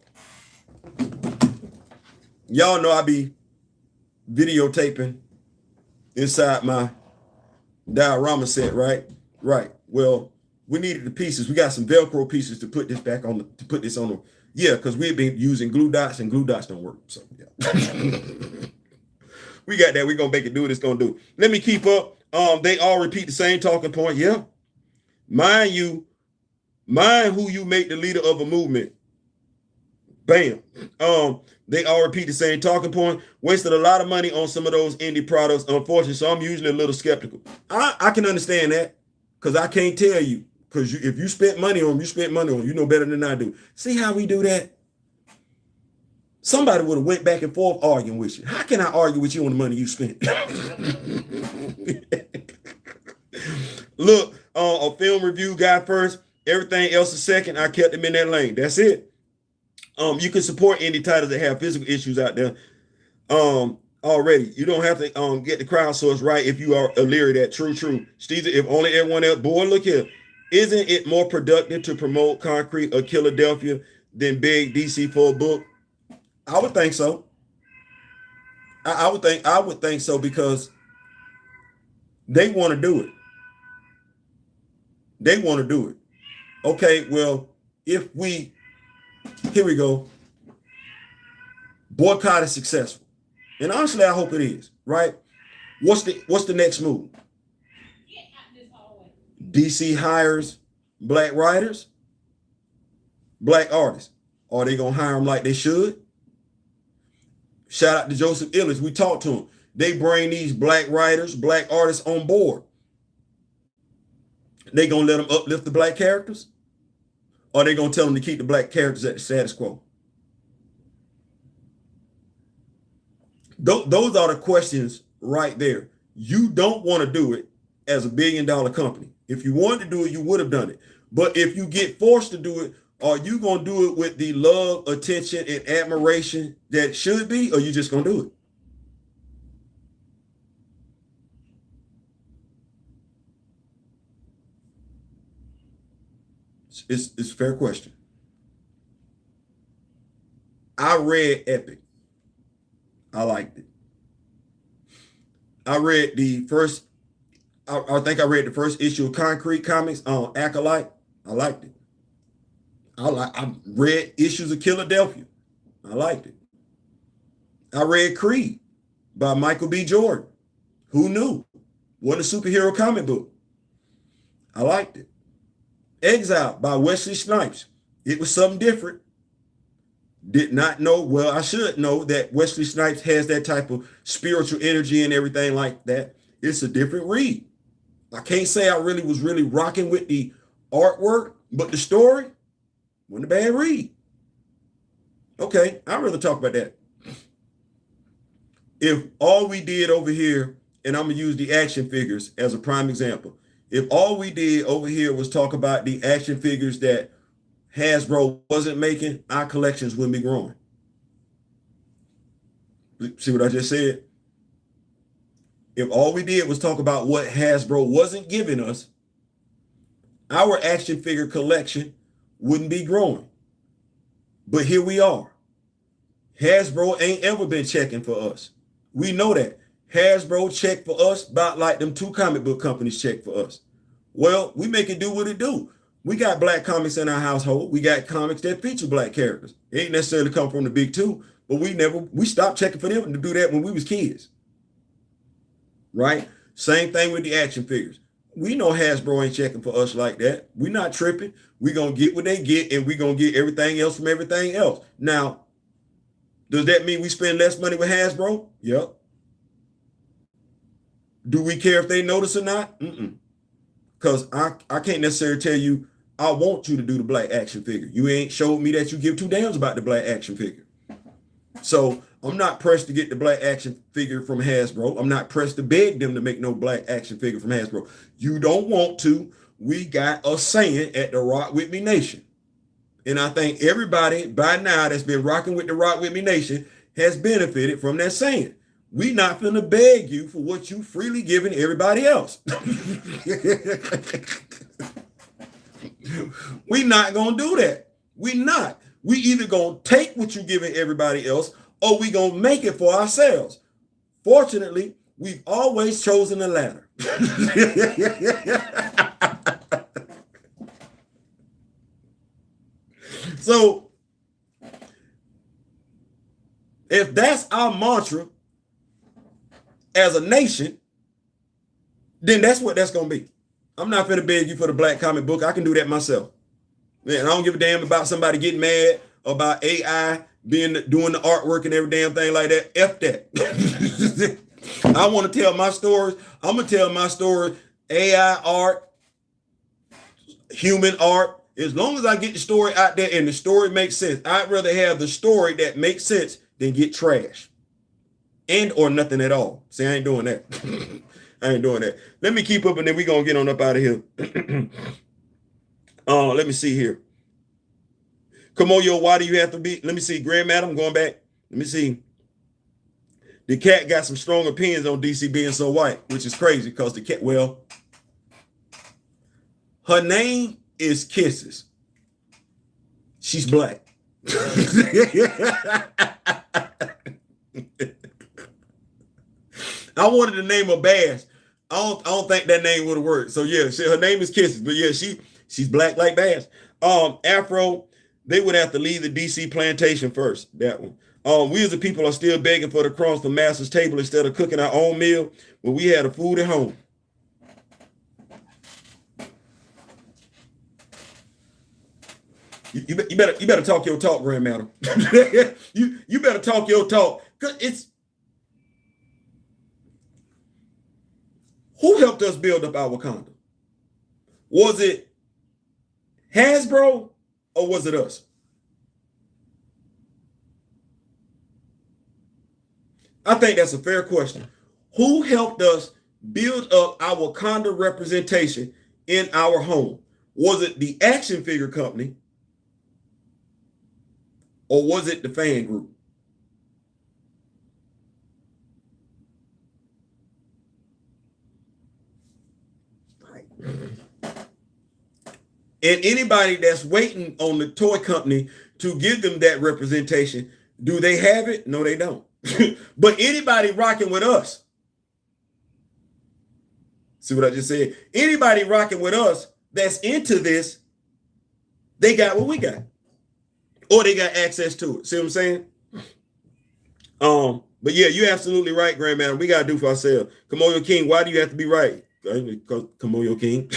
y'all know I be videotaping inside my diorama set, right? Right. Well, we needed the pieces. We got some Velcro pieces to put this back on, to put this on the, yeah, because we've been using glue dots and glue dots don't work. So yeah. We got that. We're gonna make it do what it's gonna do. Let me keep up. They all repeat the same talking point. Yeah. Mind who you make the leader of a movement. Bam. They all repeat the same talking point. Wasted a lot of money on some of those indie products, unfortunately. So I'm usually a little skeptical. I can understand that because I can't tell you. Because if you spent money on them, you spent money on them. You know better than I do. See how we do that? Somebody would have went back and forth arguing with you. How can I argue with you on the money you spent? Look, a film review guy first, everything else is second. I kept them in that lane. That's it. You can support indie titles that have physical issues out there. Already. You don't have to get the crowd source right if you are a leery that true. Steve, if only everyone else, boy, look here. Isn't it more productive to promote Concrete or Philadelphia than beg DC for a book? I would think so. I would think so because they want to do it. They want to do it. Okay, well, here we go. Boycott is successful. And honestly, I hope it is, right? What's the next move? DC hires black writers, black artists. Are they gonna hire them like they should? Shout out to Joseph Illis. We talked to him. They bring these black writers, black artists on board. They gonna let them uplift the black characters? Or are they gonna tell them to keep the black characters at the status quo? Those are the questions right there. You don't want to do it as a $1 billion company. If you wanted to do it, you would have done it. But if you get forced to do it, are you going to do it with the love, attention, and admiration that it should be, or you just going to do it? It's a fair question. I read Epic. I liked it. I read the first, I think I read the first issue of Concrete Comics on Acolyte. I liked it. I read issues of Philadelphia. I liked it. I read Creed by Michael B. Jordan. Who knew? What a superhero comic book. I liked it. Exile by Wesley Snipes. It was something different. Did not know, well, I should know that Wesley Snipes has that type of spiritual energy and everything like that. It's a different read. I can't say I was really rocking with the artwork, but the story wasn't a bad read. Okay, I'd rather talk about that. If all we did over here, and I'm going to use the action figures as a prime example. If all we did over here was talk about the action figures that Hasbro wasn't making, our collections wouldn't be growing. See what I just said? If all we did was talk about what Hasbro wasn't giving us, our action figure collection wouldn't be growing. But here we are. Hasbro ain't ever been checking for us. We know that. Hasbro checked for us about like them two comic book companies check for us. Well, we make it do what it do. We got black comics in our household. We got comics that feature black characters. It ain't necessarily come from the big two, but we stopped checking for them to do that when we was kids. Right? Same thing with the action figures. We know Hasbro ain't checking for us like that. We're not tripping. We're going to get what they get, and we're going to get everything else from everything else. Now, does that mean we spend less money with Hasbro? Yep. Do we care if they notice or not? Because I can't necessarily tell you, I want you to do the black action figure. You ain't showed me that you give two damns about the black action figure. So I'm not pressed to get the black action figure from Hasbro. I'm not pressed to beg them to make no black action figure from Hasbro. You don't want to. We got a saying at the Rock With Me Nation. And I think everybody by now that's been rocking with the Rock With Me Nation has benefited from that saying. We not finna beg you for what you freely giving everybody else. We not gonna do that. We not. We either gonna take what you giving everybody else or we gonna make it for ourselves. Fortunately, we've always chosen the latter. So if that's our mantra as a nation, then that's what that's going to be. I'm not finna beg you for the black comic book. I can do that myself. Man, I don't give a damn about somebody getting mad about AI doing the artwork and every damn thing like that. F that. I want to tell my stories. I'm gonna tell my story. AI art, human art. As long as I get the story out there and the story makes sense, I'd rather have the story that makes sense than get trash and or nothing at all. See, I ain't doing that. I ain't doing that. Let me keep up and then we're gonna get on up out of here. Let me see here. Kamoyo, why do you have to be? Let me see. Grand Madam, going back. Let me see. The cat got some strong opinions on DC being so white, which is crazy because the cat, well, her name is Kisses. She's black. I wanted to name her Bass. I don't think that name would have worked. So yeah, her name is Kisses, but yeah, she's black like Bass. Afro, they would have to leave the DC plantation first. That one. We as a people are still begging for the crumbs from master's table instead of cooking our own meal when we had the food at home. You better talk your talk, Grand Madam. you better talk your talk. Cause it's who helped us build up our Wakanda? Was it Hasbro or was it us? I think that's a fair question. Who helped us build up our Wakanda representation in our home? Was it the action figure company or was it the fan group? Right. And anybody that's waiting on the toy company to give them that representation, do they have it? No, they don't. But anybody rocking with us, see what I just said? Anybody rocking with us that's into this, they got what we got. Or they got access to it. See what I'm saying? But yeah, you're absolutely right, Grand Madam. We gotta do for ourselves. Kamoyo King, why do you have to be right? Kamoyo King.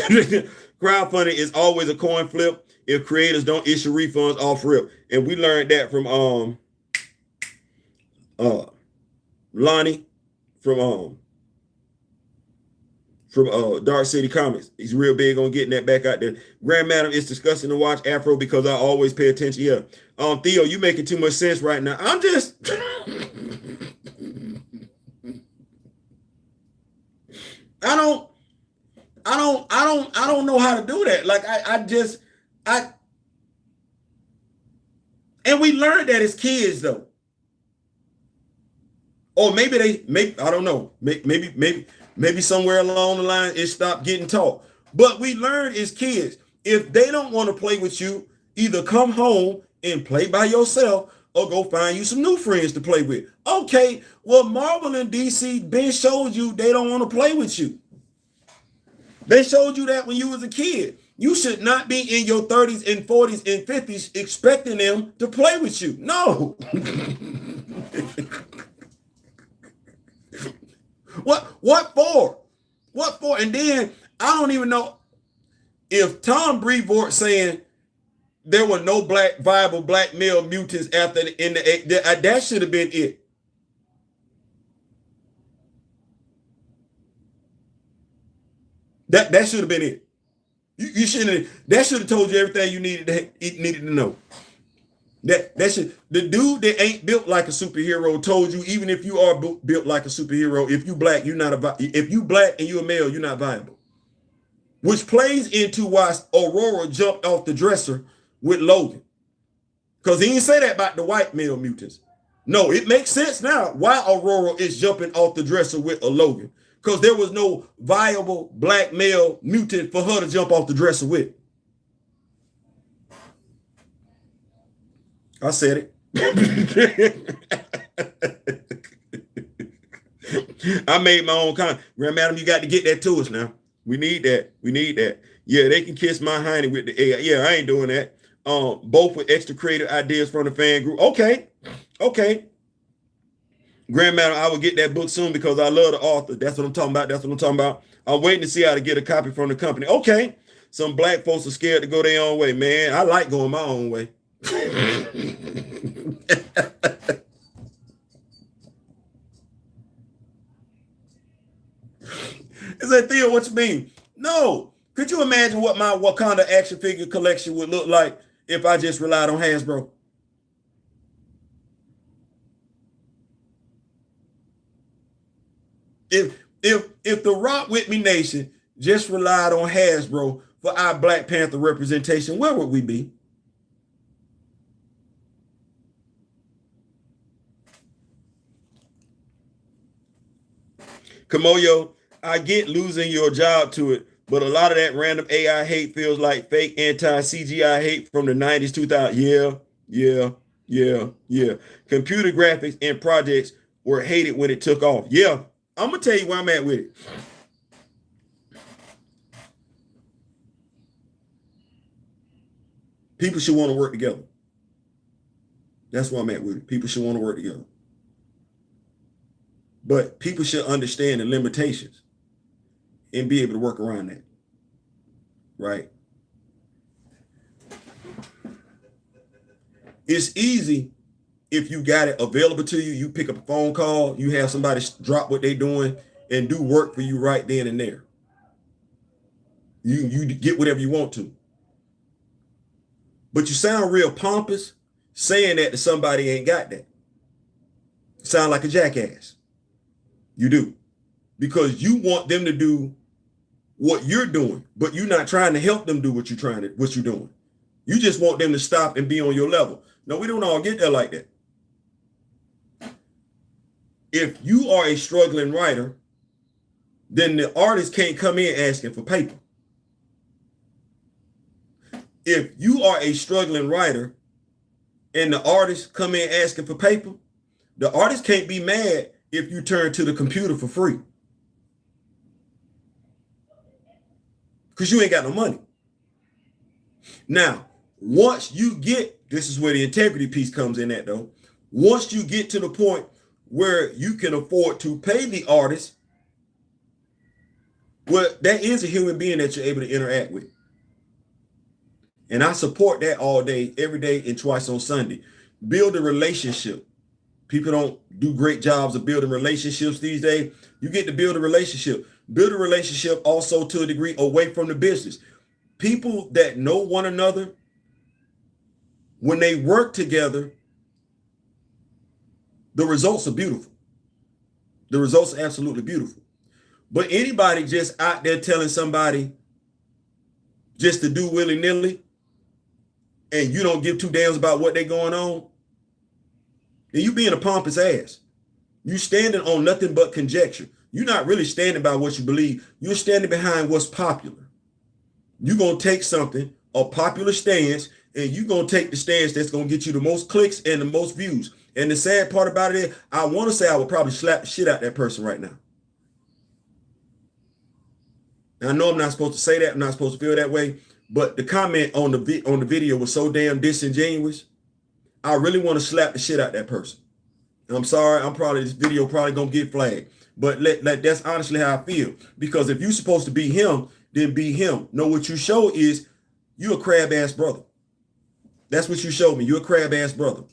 Crowdfunding is always a coin flip if creators don't issue refunds off rip. And we learned that from Lonnie from Dark City Comics. He's real big on getting that back out there. Grand Madam, it's disgusting to watch Afro because I always pay attention. Yeah. Theo, you making too much sense right now. I'm just I don't know how to do that. Like and we learned that as kids though. Or maybe I don't know. Maybe somewhere along the line it stopped getting taught. But we learned as kids, if they don't want to play with you, either come home and play by yourself or go find you some new friends to play with. Okay, well, Marvel and DC been showed you they don't want to play with you. They showed you that when you was a kid. You should not be in your 30s and 40s and 50s expecting them to play with you. No. What for? What for? And then I don't even know if Tom Brevoort saying there were no viable black male mutants after that should have been it. That should have been it. You shouldn't have. That should have told you everything you needed to know. The dude that ain't built like a superhero told you even if you are built like a superhero, if you black, if you black and you're a male, you're not viable. Which plays into why Aurora jumped off the dresser with Logan. Because he didn't say that about the white male mutants. No, it makes sense now why Aurora is jumping off the dresser with a Logan. Because there was no viable black male mutant for her to jump off the dresser with. I said it. I made my own comment. Grandmadam, you got to get that to us now. We need that. We need that. Yeah, they can kiss my hiney with the AI. Yeah, I ain't doing that. Both with extra creative ideas from the fan group. Okay. Okay. Grandmadam, I will get that book soon because I love the author. That's what I'm talking about. That's what I'm talking about. I'm waiting to see how to get a copy from the company. Okay. Some black folks are scared to go their own way, man. I like going my own way. Is that Theo, what you mean? No. Could you imagine what my Wakanda action figure collection would look like if I just relied on Hasbro? If the Rock With Me Nation just relied on Hasbro for our Black Panther representation, where would we be? Kamoyo, I get losing your job to it, but a lot of that random AI hate feels like fake anti-CGI hate from the 90s, 2000. Yeah. Computer graphics and projects were hated when it took off. Yeah, I'm going to tell you where I'm at with it. People should want to work together. That's where I'm at with it. People should want to work together. But people should understand the limitations and be able to work around that. Right? It's easy if you got it available to you. You pick up a phone call, you have somebody drop what they're doing and do work for you right then and there. You get whatever you want to. But you sound real pompous saying that to somebody ain't got that. You sound like a jackass. You do. Because you want them to do what you're doing, but you're not trying to help them do what you're doing. You just want them to stop and be on your level. No, we don't all get there like that. If you are a struggling writer, then the artist can't come in asking for paper. If you are a struggling writer and the artist come in asking for paper, the artist can't be mad if you turn to the computer for free. Because you ain't got no money. Now, once you get, this is where the integrity piece comes in at though. Once you get to the point where you can afford to pay the artist, well, that is a human being that you're able to interact with. And I support that all day, every day, and twice on Sunday. Build a relationship. People don't do great jobs of building relationships these days. You get to build a relationship. Build a relationship also to a degree away from the business. People that know one another, when they work together, the results are beautiful. The results are absolutely beautiful. But anybody just out there telling somebody just to do willy-nilly, and you don't give two damns about what they going on, then you being a pompous ass. You standing on nothing but conjecture. You're not really standing by what you believe. You're standing behind what's popular. You're going to take something, a popular stance, and you're going to take the stance that's going to get you the most clicks and the most views. And the sad part about it is, I want to say I would probably slap the shit out that person right now. And I know I'm not supposed to say that. I'm not supposed to feel that way. But the comment on the video was so damn disingenuous. I really want to slap the shit out that person. I'm sorry. This video probably going to get flagged. But that's honestly how I feel. Because if you're supposed to be him, then be him. No, what you show is you a crab ass brother. That's what you showed me. You're a crab ass brother.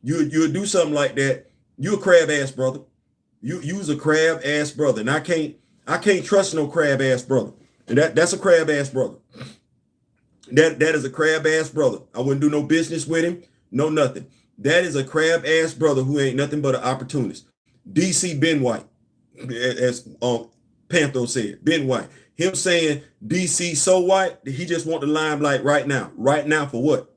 You'll do something like that. You a crab ass brother. You's a crab ass brother. And I can't trust no crab ass brother. And that's a crab ass brother. That is a crab ass brother. I wouldn't do no business with him. No nothing. That is a crab ass brother who ain't nothing but an opportunist. DC Ben White, as Panther said, Ben White. Him saying DC so white that he just want the limelight right now. Right now for what?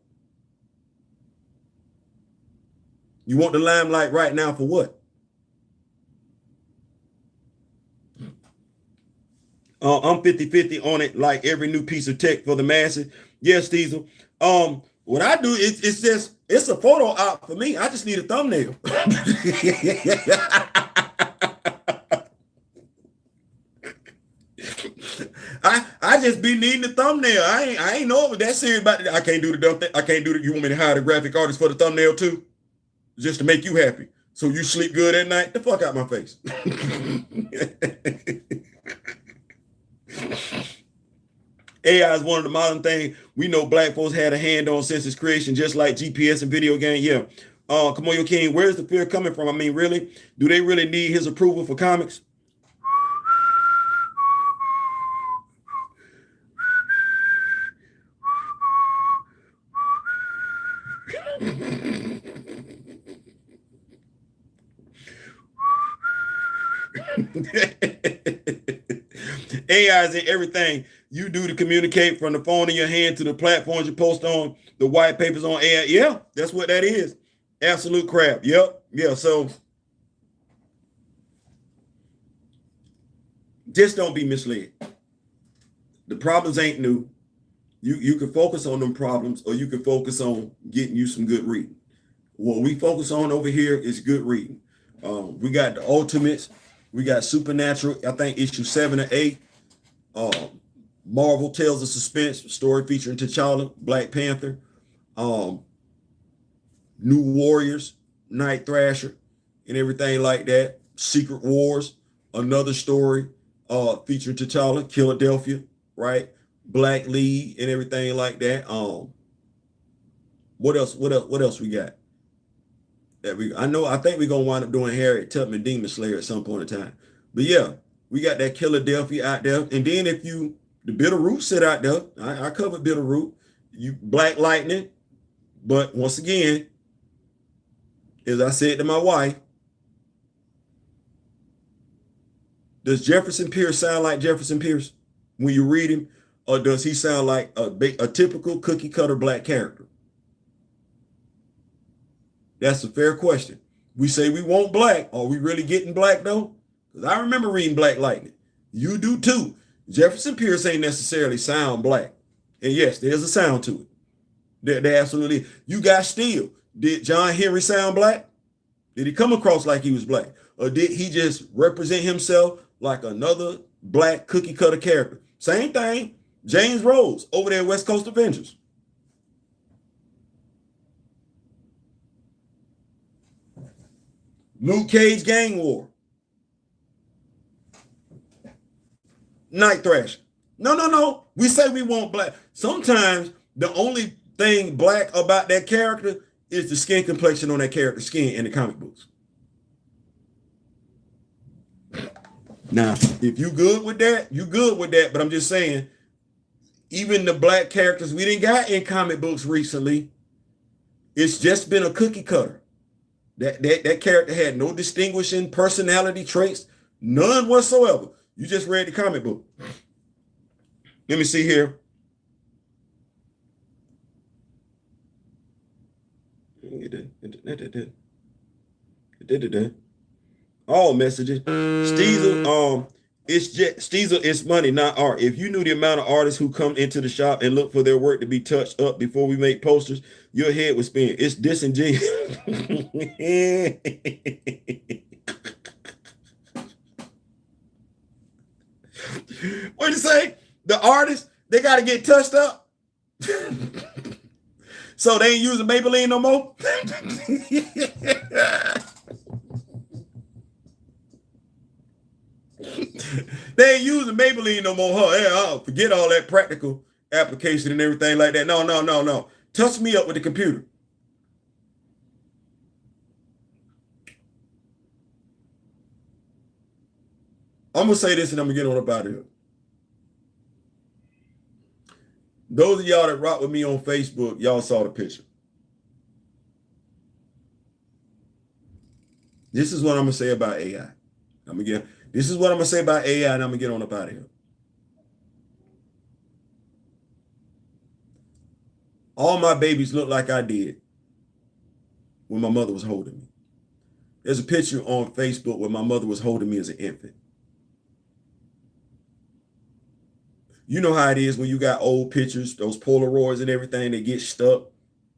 You want the limelight right now for what? I'm 50-50 on it, like every new piece of tech for the masses. Yes, Diesel. What I do is it's a photo op for me. I just need a thumbnail. I just be needing the thumbnail. I ain't know it was that serious about it. I can't do the dumb thing. I can't do it. You want me to hire the graphic artist for the thumbnail too? Just to make you happy. So you sleep good at night? The fuck out my face. AI is one of the modern things we know black folks had a hand on since its creation, just like GPS and video game. Yeah. Come on, your king. Where's the fear coming from? I mean, really? Do they really need his approval for comics? AI is in everything you do to communicate, from the phone in your hand to the platforms you post on, the white papers on AI. Yeah, that's what that is. Absolute crap. Yep. Yeah. So just don't be misled. The problems ain't new. You can focus on them problems, or you can focus on getting you some good reading. What we focus on over here is good reading. We got the Ultimates. We got Supernatural. I think issue 7 or 8. Marvel Tales of Suspense, story featuring T'Challa, Black Panther, New Warriors, Night Thrasher, and everything like that. Secret Wars, another story featuring T'Challa, Philadelphia, right? Black League and everything like that. What else? What else we got? I think we're gonna wind up doing Harriet Tubman Demon Slayer at some point in time. But yeah, we got that Philadelphia out there. And then if you the Bitterroot sit out there, I covered Bitterroot, you Black Lightning. But once again, as I said to my wife, does Jefferson Pierce sound like Jefferson Pierce when you read him? Or does he sound like a typical cookie cutter black character? That's a fair question. We say we want black. Are we really getting black though? Because I remember reading Black Lightning. You do too. Jefferson Pierce ain't necessarily sound black. And yes, there's a sound to it. They absolutely. You got Steel. Did John Henry sound black? Did he come across like he was black? Or did he just represent himself like another black cookie cutter character? Same thing. James Rhodes over there at West Coast Avengers. Luke Cage Gang War. Night Thrasher. No. We say we want black. Sometimes the only thing black about that character is the skin complexion on that character's skin in the comic books. Now, if you good with that, you good with that. But I'm just saying, even the black characters we didn't got in comic books recently, it's just been a cookie cutter. That character had no distinguishing personality traits, none whatsoever. You just read the comic book. Let me see here. All messages. Steezer, Steezer, it's money, not art. If you knew the amount of artists who come into the shop and look for their work to be touched up before we make posters, your head would spin. It's disingenuous. What you say? The artists, they got to get touched up. So they ain't using Maybelline no more. They ain't using Maybelline no more. Huh? Forget all that practical application and everything like that. No. Touch me up with the computer. I'm going to say this and I'm going to get on up out of here. Those of y'all that rock with me on Facebook, y'all saw the picture. This is what I'm going to say about AI. This is what I'm going to say about AI, and I'm going to get on up out of here. All my babies look like I did when my mother was holding me. There's a picture on Facebook where my mother was holding me as an infant. You know how it is when you got old pictures, those Polaroids and everything, they get stuck,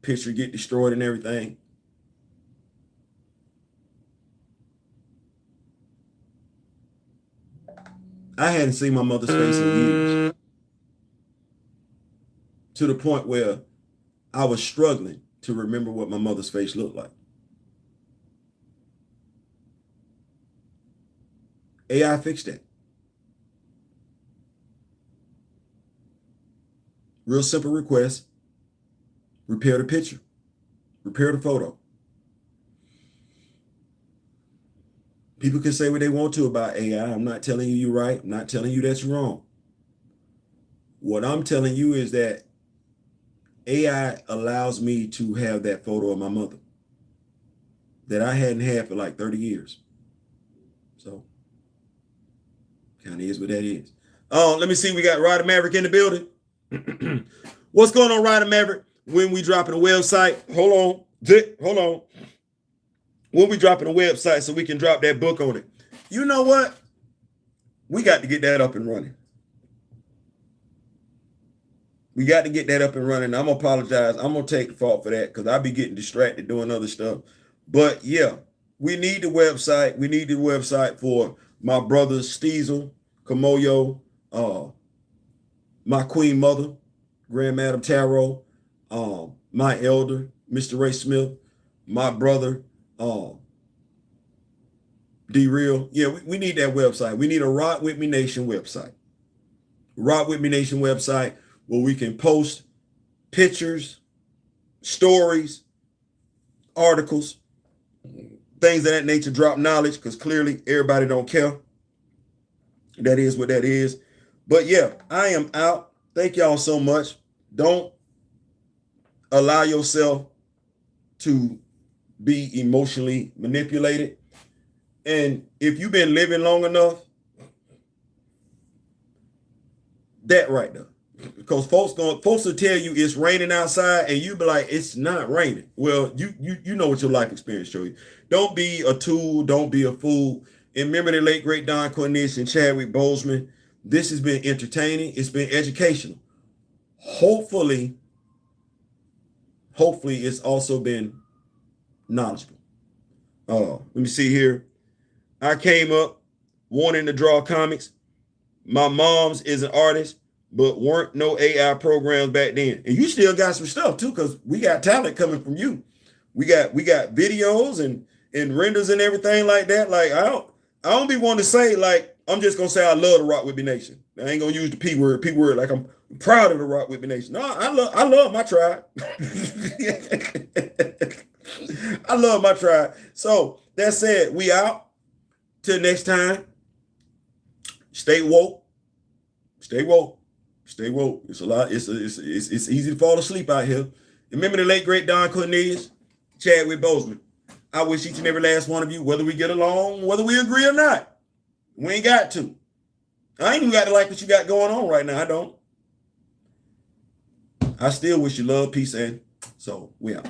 picture get destroyed and everything. I hadn't seen my mother's face in years. to the point where I was struggling to remember what my mother's face looked like. AI fixed that. Real simple request. Repair the picture. Repair the photo. People can say what they want to about AI. I'm not telling you you're right. I'm not telling you that's wrong. What I'm telling you is that AI allows me to have that photo of my mother that I hadn't had for like 30 years. So, kind of is what that is. Let me see. We got Ryder Maverick in the building. What's going on, Ryder Maverick? When we dropping a website? Hold on. When we dropping a website so we can drop that book on it. You know what? We got to get that up and running. We got to get that up and running. I'm going to apologize. I'm going to take the fault for that because I'll be getting distracted doing other stuff. But yeah, we need the website. We need the website for my brothers, Steezel, Kamoyo, my queen mother, Grand Madam Tarot, my elder, Mr. Ray Smith, my brother, D-Real. Yeah, we need that website. We need a Rock With Me Nation website. Rock With Me Nation website where we can post pictures, stories, articles, things of that nature, drop knowledge, because clearly everybody don't care. That is what that is. But yeah, I am out. Thank y'all so much. Don't allow yourself to be emotionally manipulated. And if you've been living long enough, that right there. Because folks will tell you it's raining outside and you be like, it's not raining. Well, you know what your life experience show you. Don't be a tool, don't be a fool. And remember the late great Don Cornelius and Chadwick Boseman. This has been entertaining, it's been educational. Hopefully it's also been knowledgeable. Let me see here. I came up wanting to draw comics. My mom's is an artist, but weren't no AI programs back then. And you still got some stuff too, because we got talent coming from you. We got videos and renders and everything like that. Like I don't be wanting to say like I'm just gonna say I love the Rock With Me Nation. I ain't gonna use the P word like I'm proud of the Rock With Me Nation. No, I love my tribe. I love my tribe. So that said, we out. Till next time. Stay woke. Stay woke. Stay woke. It's a lot. It's easy to fall asleep out here. Remember the late great Don Cornelius, Chadwick Boseman. I wish each and every last one of you, whether we get along, whether we agree or not, we ain't got to. I ain't even got to like what you got going on right now. I don't. I still wish you love, peace, and so we out.